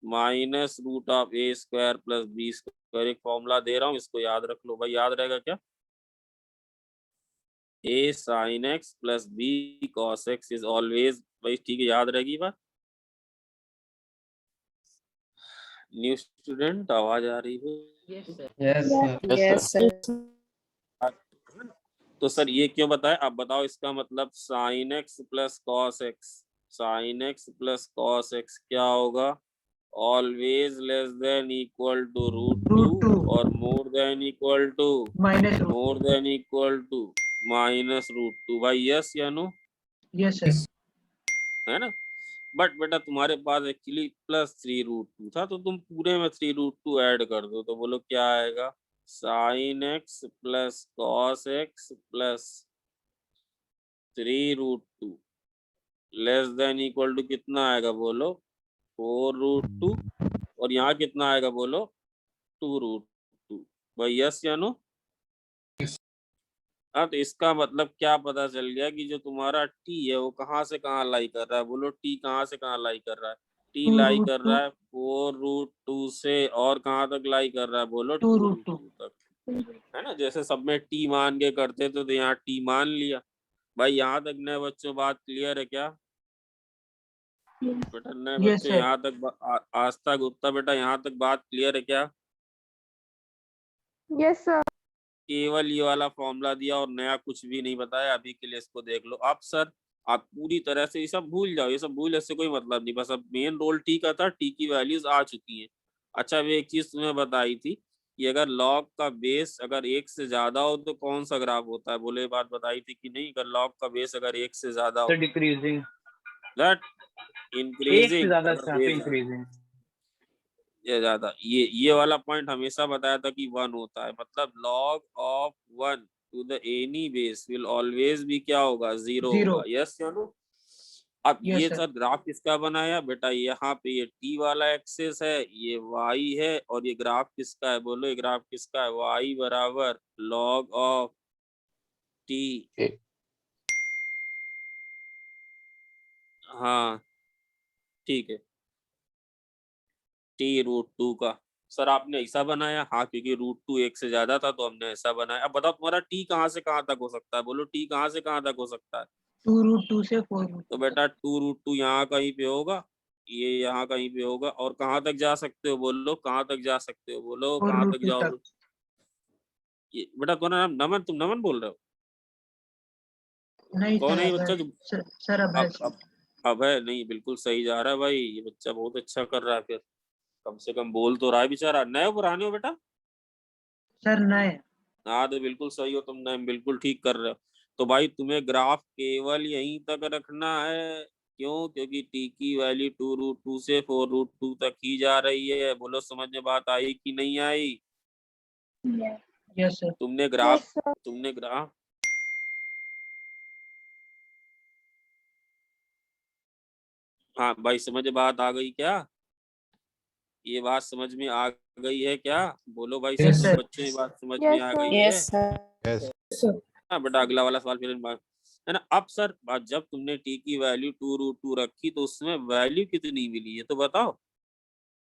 minus root of a square plus b square। एक formula दे रहा हूँ, इसको याद रख लो भाई। याद रहेगा क्या? a sin x plus b cos x is always, भाई ठीक है, याद रहेगी बात। न्यू स्टूडेंट आवाज आ रही है? Yes sir. Yes, sir. तो सर ये क्यों बताए? आप बताओ इसका मतलब। Sine x plus cos X, sine x plus cos X क्या होगा? Always less than equal to √2 √2 और more than equal to, minus more than equal to minus √2। भाई यस या नो? Yes sir. है ना? बट बेटा तुम्हारे पास एक्चुअली प्लस 3√2 था, तो तुम पूरे में 3√2 ऐड कर दो, तो बोलो क्या आएगा? Sine x plus cos X plus 3√2 less than equal to कितना आएगा बोलो? 4√2, और यहाँ कितना आएगा बोलो? 2√2। भाई यस या नो? हाँ, तो इसका मतलब क्या पता चल गया कि जो तुम्हारा टी है वो कहाँ से कहाँ लाई कर रहा है बोलो? टी कहाँ से कहाँ लाई कर रहा है? टी लाई कर रहा है 4√2 से, और कहाँ तक लाई कर रहा है बोलो? 2√2 तक, है ना? जैसे सब में टी मान के करते थे, तो यहाँ टी मान लिया। भाई यहाँ तक नए बच्चों बात क्लियर है क्या? बेटा नए यस बच्चों सर। यहाँ तक आस्था गुप्ता, बेटा यहाँ तक बात क्लियर है क्या? Yes, sir. केवल ये वाला फॉर्मूला दिया और नया कुछ भी नहीं बताया। अभी के लिए इसको देख लो। अब सर आप पूरी तरह से ये सब भूल जाओ, ये सब भूल, इससे कोई मतलब नहीं। बस अब मेन रोल टी का था, टी की वैल्यूज आ चुकी हैं। अच्छा, वे एक चीज तुम्हें बताई थी कि अगर लॉग का बेस अगर 1 से ज्यादा हो तो कौन सा ग्राफ होता है बोले? बात बताई थी कि नहीं? अगर लॉग का बेस अगर 1 से ज्यादा हो, सर डिक्रीजिंग, दैट एक से इंक्रीजिंग। ज्यादा अगर काफी बेस इंक्रीजिंग। ये ज्यादा, ये वाला पॉइंट हमेशा बताया था कि 1 होता है, मतलब log of 1 to the any base will always भी क्या होगा? 0 0। होगा। यस या नो? अब यस ये सर। सर ग्राफ किसका बनाया बेटा? यहाँ पे ये टी वाला एक्सेस है, ये वाई है, और ये ग्राफ किसका है बोलो? ये ग्राफ किसका है? वाई बराबर लॉग ऑफ टी। हाँ ठीक है, टी√2 का। सर आपने ऐसा बनाया? हाँ, क्योंकि √2 1 से ज्यादा था तो हमने ऐसा बनाया। अब बताओ तुम्हारा टी कहाँ से कहाँ तक हो सकता है बोलो? टी कहाँ से कहाँ तक हो सकता है? 2√2 से 4√2 तो तक। बेटा 2√2 यहाँ कहीं पे होगा, ये यहाँ कहीं पे होगा, और कहाँ तक जा सकते हो बोलो? कहाँ तक जा सकते हो बोलो? कहाँ तक 4√2 जाओगे? तक। ये बेटा तुम्हारा नाम नमन, तुम नमन बोल रहे हो? नहीं कौन सर, है ये अब बच्चा है। जो सर अब है सर। अब है? नहीं, बिल्कुल सही जा रहा है भाई, ये बच्चा बहुत अच्छा कर रहा है। फिर कम से कम बोल तो रहा है बेचारा। नए हो पुराने हो बेटा? सर नए। हाँ, तो बिल्कुल सही हो तुम, नए बिल्कुल ठीक कर रहे हो। तो भाई तुम्हें ग्राफ केवल यहीं तक रखना है। क्यों? क्योंकि टी की वैल्यू 2√2 से 4√2 तक ही जा रही है। बोलो समझ में बात आई कि नहीं आई? Yes sir. तुमने ग्राफ, Yes, sir. तुमने ग्राफ हाँ भाई, समझ बात आ गई क्या? ये बात समझ में आ गई है क्या? बोलो भाई, Yes, सब sir. बच्चों, ये बात समझ Yes, में आ sir. गई है? Yes, sir. हाँ बेटा, अगला वाला सवाल फिर है ना। अब सर, जब तुमने टी की वैल्यू 2√2 रखी तो उसमें वैल्यू कितनी मिली, ये तो बताओ।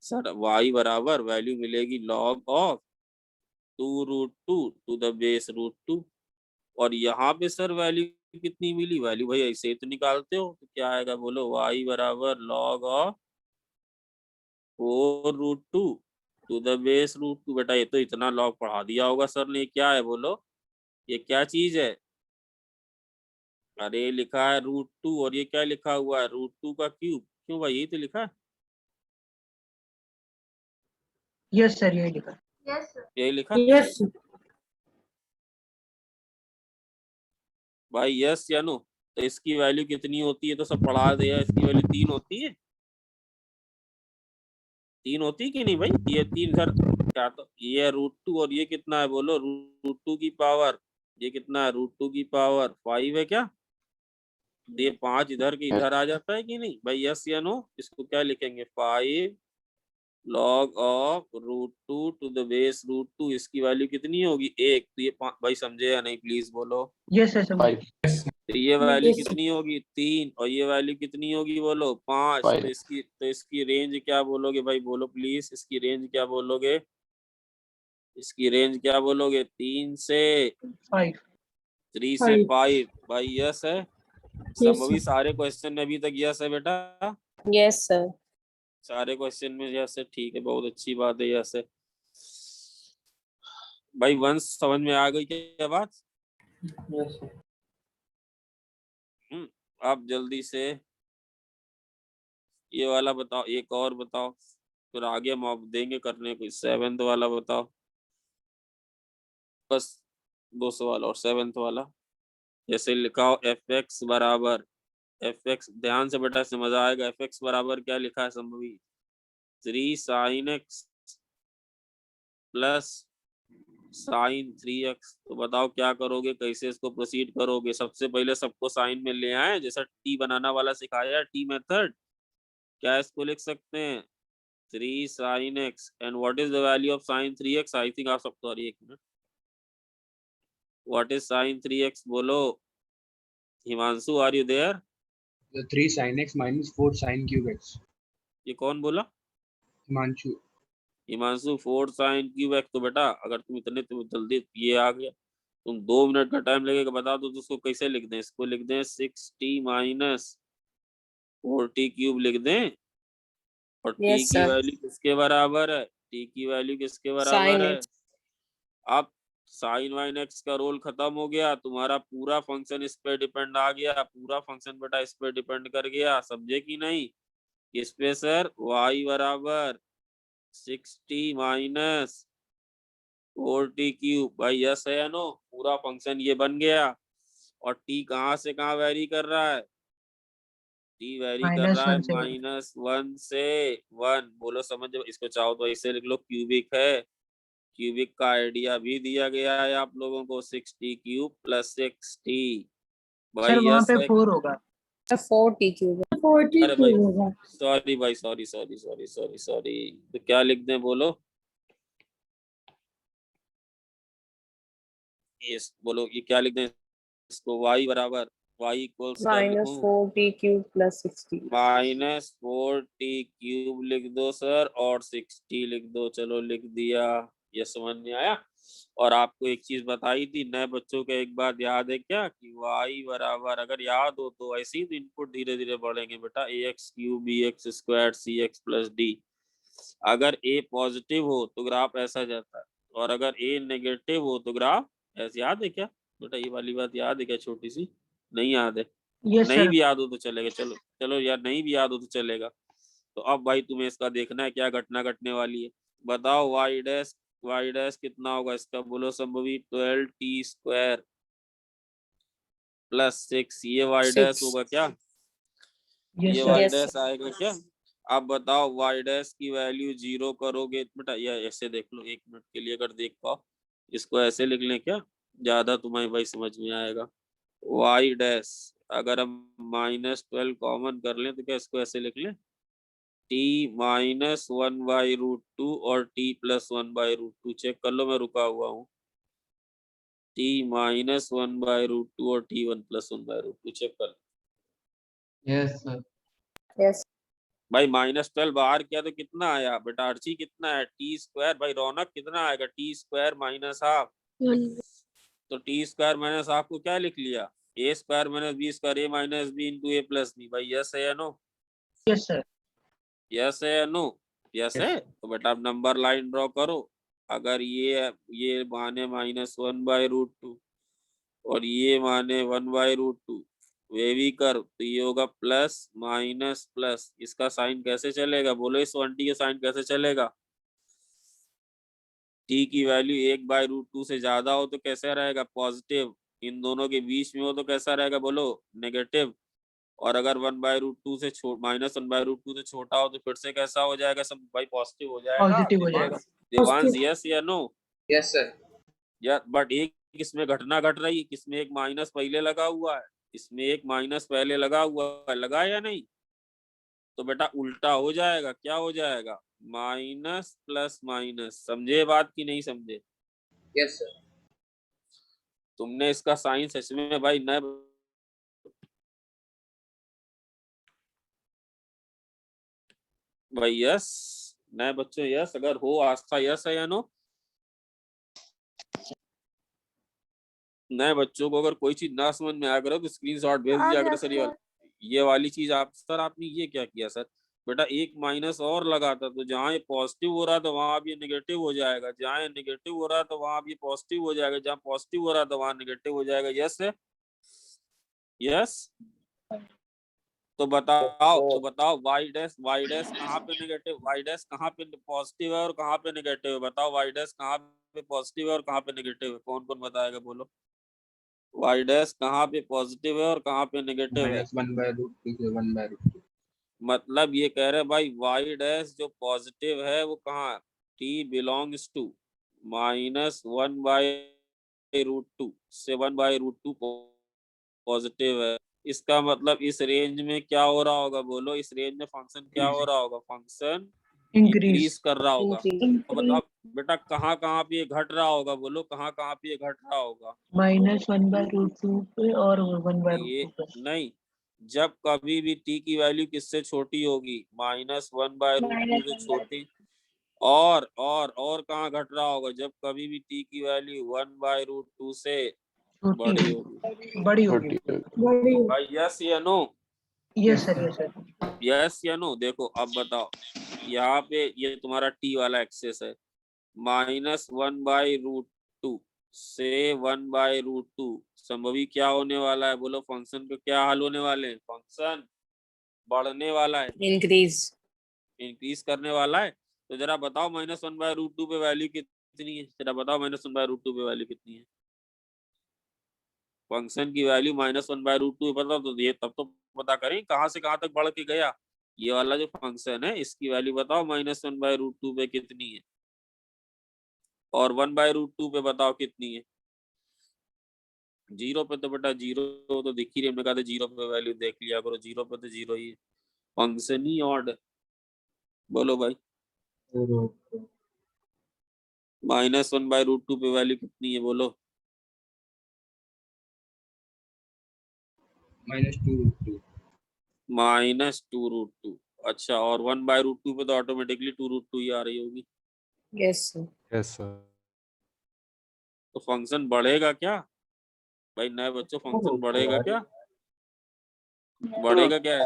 सर y बराबर वैल्यू मिलेगी log of 2√2 to the base √2। और यहाँ पे सर वैल्यू कितनी मिली, वैल्यू भाई ऐसे ही तो निकालते हो, तो क्या आएगा बोलो, y बराबर log of 4√2 to the base √2। बेटा ये तो इतना log पढ़ा दिया होगा सर ने, क्या है बोलो, ये क्या चीज है? अरे लिखा है √2, और ये क्या लिखा हुआ है, √2 का क्यूब। क्यों भाई, यही तो लिखा है, Yes, sir. यही लिखा. Yes, sir. यही लिखा है Yes, sir. भाई, यस या नो? तो इसकी वैल्यू कितनी होती है, तो सब पढ़ा दिया, इसकी वैल्यू 3 होती है। 3 होती है कि नहीं भाई? ये 3 इधर क्या, तो ये √2 और ये कितना है बोलो, √2 की पावर, ये कितना है, √2 की पावर 5 है क्या? ये 5 इधर के इधर आ जाता है कि नहीं भाई, यस या नो? इसको क्या लिखेंगे, 5 log of √2 to the base √2। इसकी वैल्यू कितनी होगी, 1। तो ये भाई समझे या नहीं, प्लीज बोलो। Yes, sir. समझ. तो ये वैल्यू Yes, sir. कितनी होगी, 3, और ये वैल्यू कितनी होगी बोलो, 5। तो इसकी रेंज क्या बोलोगे भाई, बोलो प्लीज, इसकी रेंज क्या बोलोगे, इसकी रेंज क्या बोलोगे, 3 से 5. 3 से 5 भाई, यस है। Yes, Shambhavi sir. सारे क्वेश्चन में अभी तक यस है बेटा, Yes, sir. सारे क्वेश्चन में यस है, ठीक है, बहुत अच्छी बात है, यस है भाई। वंश समझ में आ गई क्या बात? Yes, sir. आप जल्दी से ये वाला बताओ, एक और बताओ, फिर आगे हम आप देंगे करने को। 7th वाला बताओ, बस 2 सवाल और 7th वाला। जैसे लिखा हो fx बराबर, fx ध्यान से बेटा से मजा आएगा, fx बराबर क्या लिखा है Shambhavi, 3 sin x plus sign 3x। तो बताओ क्या करोगे, कैसे इसको प्रोसीड करोगे? सबसे पहले सबको साइन में ले आए, जैसा टी बनाना वाला सिखाया, टी मेथड। क्या इसको लिख सकते हैं, 3 sin x, and what is the value of sin 3x? I think आप सब, सॉरी एक minute, what is sin 3x बोलो, Himanshu are you there? The 3 sin x minus 4 sin cube x. ये कौन बोला? Himanshu. Himanshu, 4 sin cube x। तो बेटा अगर तुम इतने तुम जल्दी ये आ गया, तुम 2 मिनट का टाइम लगेगा, बता दो तो उसको कैसे लिख दें? इसको लिख दें 6t माइनस 4t क्यूब लिख दें। और t Yes, की sir. वैल्यू किसके बराबर है, t की वैल्यू किसके बराबर Sin है? x. अब साइन वाइन एक्स का रोल खत्म हो गया, तुम्हारा पूरा फंक्शन इस पे डिपेंड आ गया, पूरा फंक्शन बेटा इस पे डिपेंड कर गया, समझे कि नहीं? इस पे सर y बराबर 6t माइनस 4t क्यूब भाई, यस है या नो? पूरा फंक्शन ये बन गया। और t कहाँ से कहाँ वेरी कर रहा है, t वेरी कर रहा है -1 से 1. -1 से 1। बोलो समझ, इसको चाहो तो ऐसे लिख लो, क्यूबिक है, क्यूबिक का आइडिया भी दिया गया है आप लोगों को, 6t क्यूब प्लस 6t भाई, सर वहाँ यस पे है। 4 होगा. 4t cube. 4t अरे भाई सॉरी भाई, sorry sorry sorry sorry sorry, तो क्या लिख दें बोलो, यस बोलो, ये क्या लिख दें इसको, y बराबर, y इक्वल्स क्या Minus लिखूं, 4t cube plus 6t. -4t cube लिख दो सर, और 6t लिख दो। चलो लिख दिया, ये समझ में आया? और आपको एक चीज बताई थी, नए बच्चों को एक बात याद है क्या, कि y बराबर अगर याद हो तो ऐसे ही तो इनपुट धीरे धीरे बढ़ेंगे बेटा, ax cube bx square cx plus D. अगर a पॉजिटिव हो तो ग्राफ ऐसा जाता है, और अगर a नेगेटिव हो तो ग्राफ ऐसे। याद है क्या बेटा, ये वाली बात याद है क्या, छोटी सी? नहीं याद है? Yes, नहीं sir. भी याद हो तो चलेगा, चलो चलो यार, नहीं भी याद हो तो चलेगा। तो अब भाई तुम्हें इसका देखना है क्या घटना घटने वाली है, बताओ। y डैश कितना होगा इसका, बोलो संभवी, 12t स्क्वायर प्लस 6। ये y डैश 6. होगा क्या, Yes, ये sir. y Yes, dash sir. आएगा क्या? अब बताओ y डैश की वैल्यू 0 करोगे बेटा, या ऐसे देख लो, 1 मिनट के लिए अगर देख पाओ, इसको ऐसे लिख लें क्या, ज्यादा तुम्हें भाई समझ में आएगा। y डैश अगर हम -12 कॉमन कर लें तो क्या इसको ऐसे लिख लें, t-1/√2 और t+1/√2। चेक कर लो, मैं रुका हुआ हूँ। t-1/√2 और t1+1/√2 चेक कर लो। Yes, sir. Yes. भाई -12 बाहर किया तो कितना आया बेटा अर्ची, कितना है t²। भाई रौनक कितना आएगा, t² - ½ 1. तो t² - ½ को क्या लिख लिया, a² - b², a - b into a + b। भाई यस है या नो, यस सर। यस है या नो, यस है। तो बेटा अब नंबर लाइन ड्रॉ करो। अगर ये माने -1/√2 और ये माने 1/√2, वे भी कर तो ये होगा प्लस माइनस प्लस। इसका साइन कैसे चलेगा बोलो, इस 1t का साइन कैसे चलेगा। t की वैल्यू 1/√2 से ज्यादा हो तो कैसा रहेगा, पॉजिटिव। इन दोनों के बीच में हो तो कैसा रहेगा बोलो, नेगेटिव। और अगर 1/√2 से -1/√2 से छोटा हो तो फिर से कैसा हो जाएगा, सब भाई पॉजिटिव हो जाएगा। पॉजिटिव हो जाएगा। देवांश यस या नो, Yes, sir. या बट एक इसमें घटना घट रही है, किसमें एक माइनस पहले लगा हुआ है, इसमें एक माइनस पहले लगा हुआ है, लगा या नहीं। तो बेटा उल्टा हो जाएगा, क्या हो जाएगा, माइनस प्लस माइनस। समझे बात की नहीं समझे। Yes, sir. तुमने इसका साइन सच में भाई न भाई यस, नए बच्चों यस, अगर हो आस्था यस है या नो। नए बच्चों को अगर कोई चीज ना समझ में आया करो तो स्क्रीनशॉट भेज आ दिया गया करो सर, सर। ये वाली चीज आप सर आपने ये क्या किया सर। बेटा एक माइनस और लगा था, तो जहाँ ये पॉजिटिव हो रहा था वहां अब ये निगेटिव हो जाएगा, जहाँ ये निगेटिव हो रहा था वहां अब ये पॉजिटिव हो जाएगा, जहाँ पॉजिटिव हो रहा था वहां निगेटिव हो जाएगा। यस है, यस। तो बताओ y डैश कहाँ पे नेगेटिव, y डैश कहाँ पे पॉजिटिव है और कहाँ पे नेगेटिव है। बताओ y डैश कहाँ पे पॉजिटिव है और कहाँ पे नेगेटिव है, कौन कौन बताएगा बोलो। y डैश कहाँ पे पॉजिटिव है और कहाँ पे नेगेटिव है। -1/√2 से 1/√2. मतलब ये कह रहे भाई y डैश जो पॉजिटिव है वो कहाँ, t बिलोंग्स टू -1/√2 से 1/√2 पॉजिटिव है। इसका मतलब इस रेंज में क्या हो रहा होगा बोलो, इस रेंज में फंक्शन क्या हो रहा होगा, फंक्शन इंक्रीज कर रहा होगा। तो बताओ बेटा कहाँ कहाँ पे ये घट रहा होगा बोलो, कहाँ कहाँ पे ये घट रहा होगा। -1/√2 पे और 1/√2 ये पे। नहीं, जब कभी भी t की वैल्यू किससे छोटी होगी, -1/√2 से छोटी। और कहाँ घट रहा होगा, जब कभी भी t की वैल्यू 1/√2 से बड़ी होगी। बड़ी होगी। भाई यस या no, yes sir, yes sir. Yes या नो। देखो अब बताओ, यहाँ पे ये तुम्हारा t वाला एक्सेस है, -1/√2 से 1/√2 संभवी क्या होने वाला है बोलो, फंक्शन के क्या हाल होने वाले हैं, फंक्शन बढ़ने वाला है, Increase. इंक्रीज करने वाला है। तो जरा बताओ -1/√2 पे वैल्यू कितनी है, जरा बताओ -1/√2 पे वैल्यू कितनी है। फंक्शन की वैल्यू -1/√2 पता तो ये तब तो पता करें कहाँ से कहाँ तक बढ़ के गया। ये वाला जो फंक्शन है इसकी वैल्यू बताओ -1/√2 पे कितनी है, और 1/√2 पे बताओ कितनी है। 0 पे तो बेटा 0 तो दिख ही रही, हमने कहा था 0 पे वैल्यू देख लिया करो, 0 पे तो 0 ही है, फंक्शन ही ऑड है। बोलो भाई -1/√2 पे वैल्यू कितनी है बोलो। -2√2. -2√2। अच्छा, और 1/√2 पे तो ऑटोमेटिकली 2√2 ही आ रही होगी। Yes, sir. Yes, sir. तो फंक्शन बढ़ेगा क्या भाई, नए बच्चों फंक्शन बढ़ेगा क्या, बढ़ेगा क्या,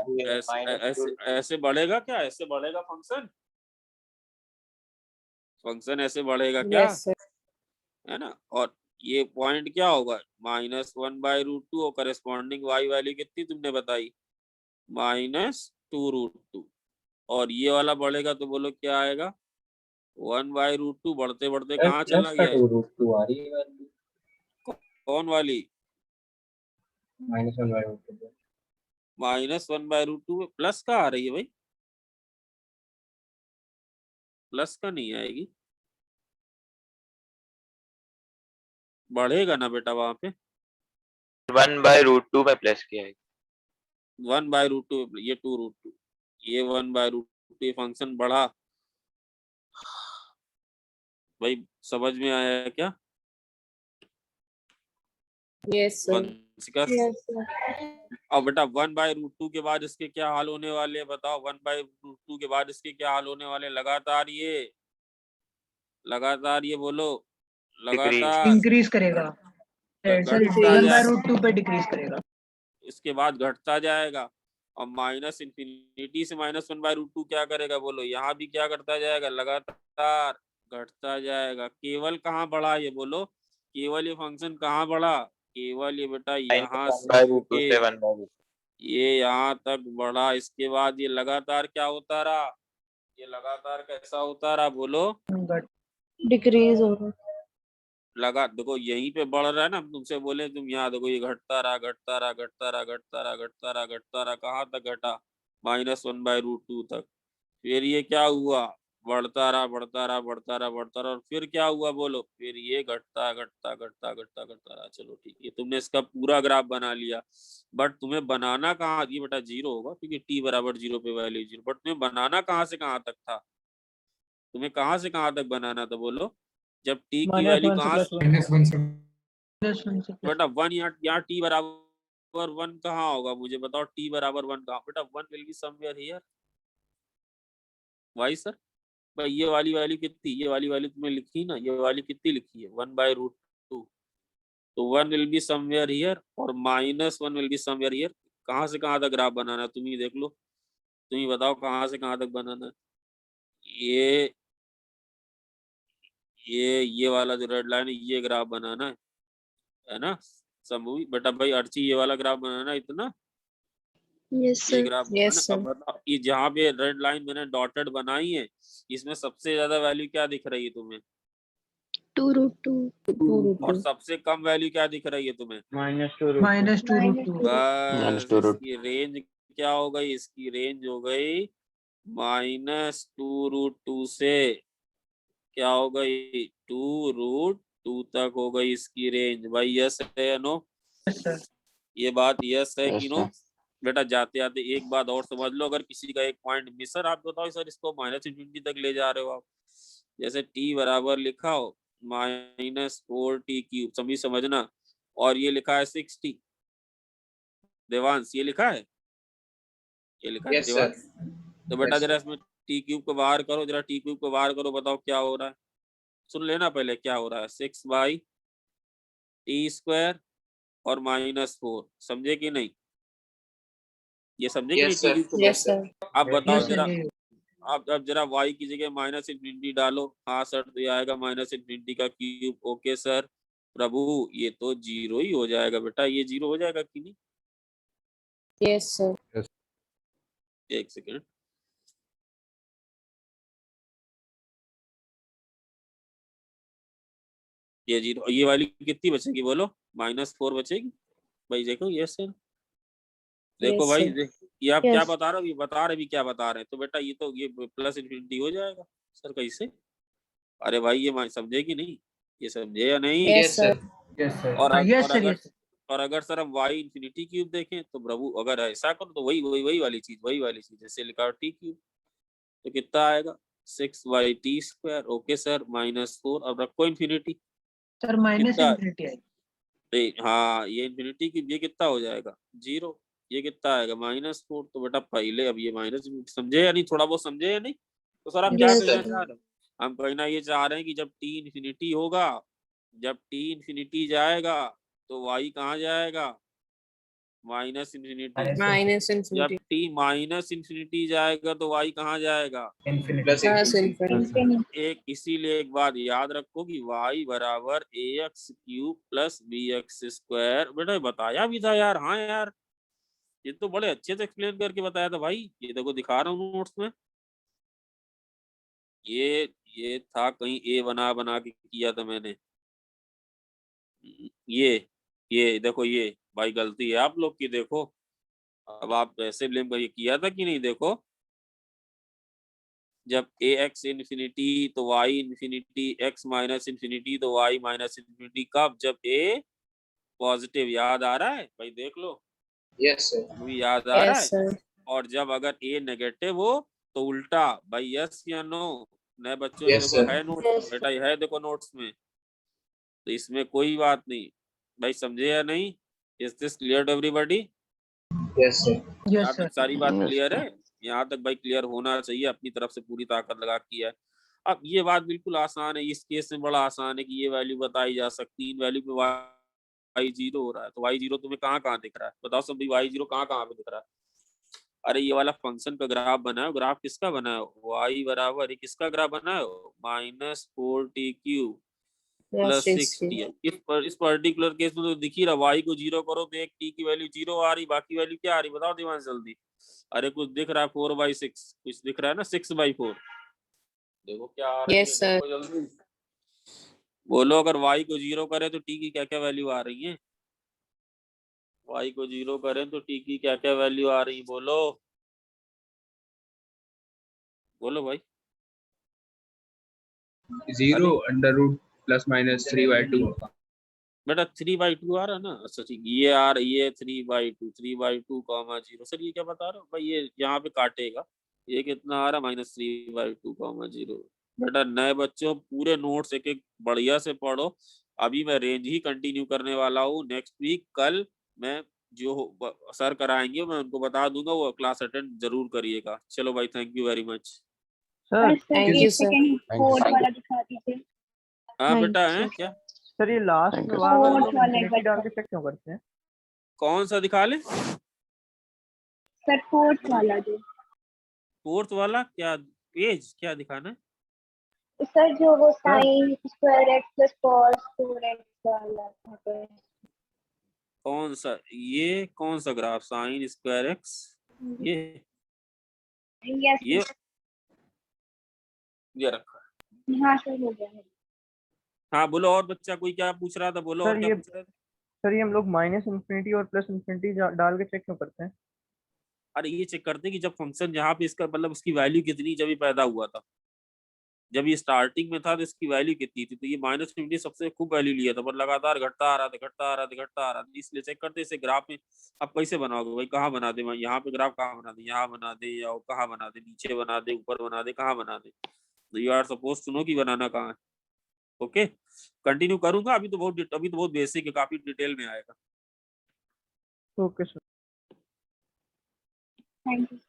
ऐसे बढ़ेगा क्या, ऐसे बढ़ेगा फंक्शन, फंक्शन ऐसे बढ़ेगा क्या, Yes, sir. है ना। और ये पॉइंट क्या होगा, -1/√2 और करस्पॉन्डिंग y वैल्यू कितनी तुमने बताई, -2√2। और ये वाला बढ़ेगा तो बोलो क्या आएगा, 1/√2 बढ़ते बढ़ते कहाँ चला गया है, √2 आ रही है वैल्यू कौन वाली, -1/√2. -1/√2 प्लस का आ रही है भाई, प्लस का नहीं आएगी, बढ़ेगा ना बेटा वहां पे। 1/√2 में प्लस किया है। 1/√2, ये 2√2, ये 1/√2, ये फंक्शन बढ़ा। भाई समझ में आया क्या? Yes, sir. Vanshika, Yes, sir. अब बेटा 1/√2 के बाद इसके क्या हाल होने वाले हैं बताओ? 1/√2 के बाद इसके क्या हाल होने वाले? लगातार ये बोलो, लगातार इंक्रीज करेगा सर, घटता 1/√2 पे डिक्रीज करेगा। इसके बाद घटता जाएगा, और माइनस इन्फिनिटी से -1/√2 क्या करेगा बोलो? यहाँ भी क्या करता जाएगा? लगातार घटता जाएगा। केवल कहाँ बढ़ा ये बोलो? केवल ये फंक्शन कहाँ बढ़ा? केवल ये बेटा यहाँ से होके ये यहाँ तक बढ़ा। इसके बाद ये लगातार क्या होता रहा? ये लगातार कैसा होता रहा बोलो? Decrease हो रहा है। लगा देखो यहीं पे बढ़ रहा है ना, हम तुमसे बोले तुम यहाँ देखो ये घटता रहा, कहाँ तक घटा? -1/√2 तक। फिर ये क्या हुआ? बढ़ता रहा, और फिर क्या हुआ बोलो? फिर ये घटता रहा। चलो ठीक है, तुमने इसका पूरा ग्राफ बना लिया, बट तुम्हें बनाना कहाँ? ये बेटा 0 होगा क्योंकि t बराबर 0 पे वैल्यू 0, बट तुम्हें बनाना कहाँ से कहाँ तक था? तुम्हें कहाँ से कहाँ तक बनाना था बोलो? जब t की वैल्यू कहाँ बेटा 1, यहाँ t बराबर 1 कहाँ होगा? मुझे बताओ t बराबर 1 कहाँ? बेटा 1 will be somewhere here. Why sir? भाई ये वाली वैल्यू कितनी? ये वाली वैल्यू तुमने लिखी ना, ये वाली कितनी लिखी है? 1/√2। तो 1 विल बी समवेयर हियर और -1 विल बी समवेयर हियर। कहाँ से कहाँ तक ग्राफ बनाना है? तुम ही देख लो, तुम ही बताओ कहाँ से कहाँ तक बनाना है। ये वाला जो रेड लाइन है, ये ग्राफ बनाना है ना समूह बेटा? भाई अर्ची ये वाला ग्राफ बनाना है इतना, Yes, ये sir. ग्राफ Yes, बनाना। अब बताओ ये जहाँ पे रेड लाइन मैंने डॉटेड बनाई है, इसमें सबसे ज्यादा वैल्यू क्या दिख रही है तुम्हें? 2√2. 2√2. और सबसे कम वैल्यू क्या दिख रही है तुम्हें? -2√2। बस इसकी रेंज क्या हो गई? इसकी रेंज हो गई -2√2 से क्या हो गई? 2√2 तक हो गई इसकी रेंज। भाई यस है या नो? ये बात यस है कि नो? बेटा जाते आते एक बात और समझ लो, अगर किसी का एक पॉइंट मिस, सर आप बताओ सर इसको -20 तक ले जा रहे हो आप, जैसे t बराबर लिखा हो -4t³, सभी समझना, और ये लिखा है 60। देवांश ये लिखा है, ये लिखा है देवांश। तो बेटा जरा इसमें t³ को बाहर करो, जरा t³ को बाहर करो, बताओ क्या हो रहा है? सुन लेना पहले क्या हो रहा है। 6/t² और -4, समझे कि नहीं? ये समझे कि नहीं? t³ को Yes, sir. अब बताओ Yes, जरा, sir. अब जरा y की जगह -∞ डालो। हाँ सर, तो ये आएगा -∞ का क्यूब। ओके सर प्रभु, ये तो 0 ही हो जाएगा बेटा, ये 0 हो जाएगा कि नहीं? Yes, sir. एक सेकेंड, ये 0, ये वाली कितनी बचेगी बोलो? -4 बचेगी। भाई देखो यस सर, देखो Yes, भाई sir. ये आप क्या Yes. बता रहे हो? ये बता रहे भी क्या बता रहे हैं? तो बेटा ये तो ये +∞ हो जाएगा। सर कैसे? अरे भाई ये समझे कि नहीं? ये समझे या नहीं? Yes, sir. और अगर सर हम y∞³ देखें तो प्रभु, अगर ऐसा करो तो वही वाली चीज जैसे लिखा t³, तो कितना आएगा? 6/t²। ओके सर, -4, अब रखो इन्फिनिटी। सर कितना? -∞ है। हाँ ये इन्फिनिटी³ ये कितना हो जाएगा? 0। ये कितना आएगा? -4। तो बेटा पहले अब ये माइनस, समझे या नहीं? थोड़ा बहुत समझे या नहीं? तो सर आप क्या Yes, कहना sir. चाह रहे हैं? हम कहना ये चाह रहे हैं कि जब t इन्फिनिटी होगा, जब t इन्फिनिटी जाएगा तो y कहाँ जाएगा? -∞। जब -∞. t -∞ जाएगा तो y कहाँ जाएगा? +∞. एक इसीलिए एक बात याद रखो कि y बराबर ax³ + bx²। बेटा बताया भी था यार। हाँ यार, ये तो बड़े अच्छे से एक्सप्लेन करके बताया था भाई। ये देखो दिखा रहा हूँ नोट्स में, ये था कहीं ए बना के किया था मैंने। ये देखो, ये भाई गलती है आप लोग की। देखो अब आप ऐसे ब्लेम करिए, किया था कि नहीं? देखो जब ax इन्फिनिटी तो y इन्फिनिटी, x -∞ तो y -∞। कब? जब a पॉजिटिव। याद आ रहा है भाई? देख लो Yes, sir. भी याद आ रहा Yes, है? sir. और जब अगर ए नेगेटिव हो तो उल्टा भाई यस या नो। नए बच्चों ये Yes, देखो sir. है नोट्स बेटा, ये है देखो नोट्स में, तो इसमें कोई बात नहीं भाई, समझे या नहीं? Is this clear to everybody? Yes, sir. यहाँ तक सारी बात क्लियर है? यहाँ तक भाई क्लियर होना चाहिए, अपनी तरफ से पूरी ताकत लगा किया है। अब ये बात बिल्कुल आसान है, इस केस में बड़ा आसान है कि ये वैल्यू बताई जा सकती है। इन वैल्यू पे वाई जीरो हो रहा है, तो वाई जीरो तुम्हें कहाँ कहाँ दिख रहा है? बताओ सब भी, वाई जीरो कहाँ कहाँ पे दिख रहा है? अरे ये वाला फंक्शन का ग्राफ बनाओ, ग्राफ किसका बनाओ? वाई बराबर ये किसका ग्राफ बनाओ? -4t³ Plus plus 60। 60. इस पर्टिकुलर केस में तो दिख ही रहा, वाई को जीरो करो तो एक टी की वैल्यू जीरो आ रही, बाकी वैल्यू क्या आ रही बताओ दिमाग जल्दी। अरे कुछ दिख रहा है 4/6, कुछ दिख रहा है ना 6/4, देखो क्या आ रही है, Yes, sir. देखो जल्दी बोलो। अगर वाई को जीरो करे तो टी की क्या क्या वैल्यू आ रही है? वाई को जीरो करें तो टी की क्या क्या वैल्यू आ रही, बोलो बोलो भाई। 0 under root plus minus 3/2. बेटा 3/2 आ रहा है ना? अच्छा ठीक, ये आ रही है 3/2, 3/2 कॉमा 0। सर ये क्या बता रहे हो भाई? ये यहाँ पे काटेगा, ये कितना आ रहा है? -3/2 कॉमा 0। बेटा नए बच्चों पूरे नोट्स एक एक बढ़िया से पढ़ो। अभी मैं रेंज ही कंटिन्यू करने वाला हूँ। नेक्स्ट वीक कल मैं जो सर कराएंगे मैं उनको बता दूंगा, वो क्लास अटेंड जरूर करिएगा। चलो भाई, thank you very much. Sir Thank you, sir. Fourth वाला दिखा दीजिए। हाँ Thank बेटा, you, है sir. क्या? सर ये लास्ट Thank में you, बार बार sir. लोग infinity डाल के चेक क्यों करते हैं? कौन सा दिखा ले? सर फोर्थ वाला जो फोर्थ वाला क्या पेज क्या दिखाना है? सर जो वो sine square x plus cos 4x वाला था पे। कौन सा? ये कौन सा ग्राफ? साइन स्क्वायर एक्स, ये यस ये रखा है। हाँ सर हो गया है। हाँ बोलो, और बच्चा कोई क्या पूछ रहा था? बोलो और सर क्या ये पूछ रहे थे? सर ये हम लोग -infinity और +infinity डाल के चेक क्यों करते हैं? अरे ये चेक करते हैं कि जब फंक्शन जहाँ पे इसका मतलब उसकी वैल्यू कितनी, जब ये पैदा हुआ था, जब ये स्टार्टिंग में था तो इसकी वैल्यू कितनी थी, तो ये -50 सबसे खूब वैल्यू लिया था, पर लगातार घटता आ रहा था, घटता आ रहा था, घटता आ रहा था, इसलिए चेक करते इसे ग्राफ में। अब कैसे बनाओगे भाई? कहाँ बना दे? यहाँ पे ग्राफ कहाँ बना दे? यहाँ बना दे या कहाँ बना दे? नीचे बना दे, ऊपर बना दे, कहाँ बना दे? तो you are suppose to know कि बनाना कहाँ है। ओके, कंटिन्यू करूंगा। अभी तो बहुत बेसिक है, काफी डिटेल में आएगा। Okay sir. Thank you.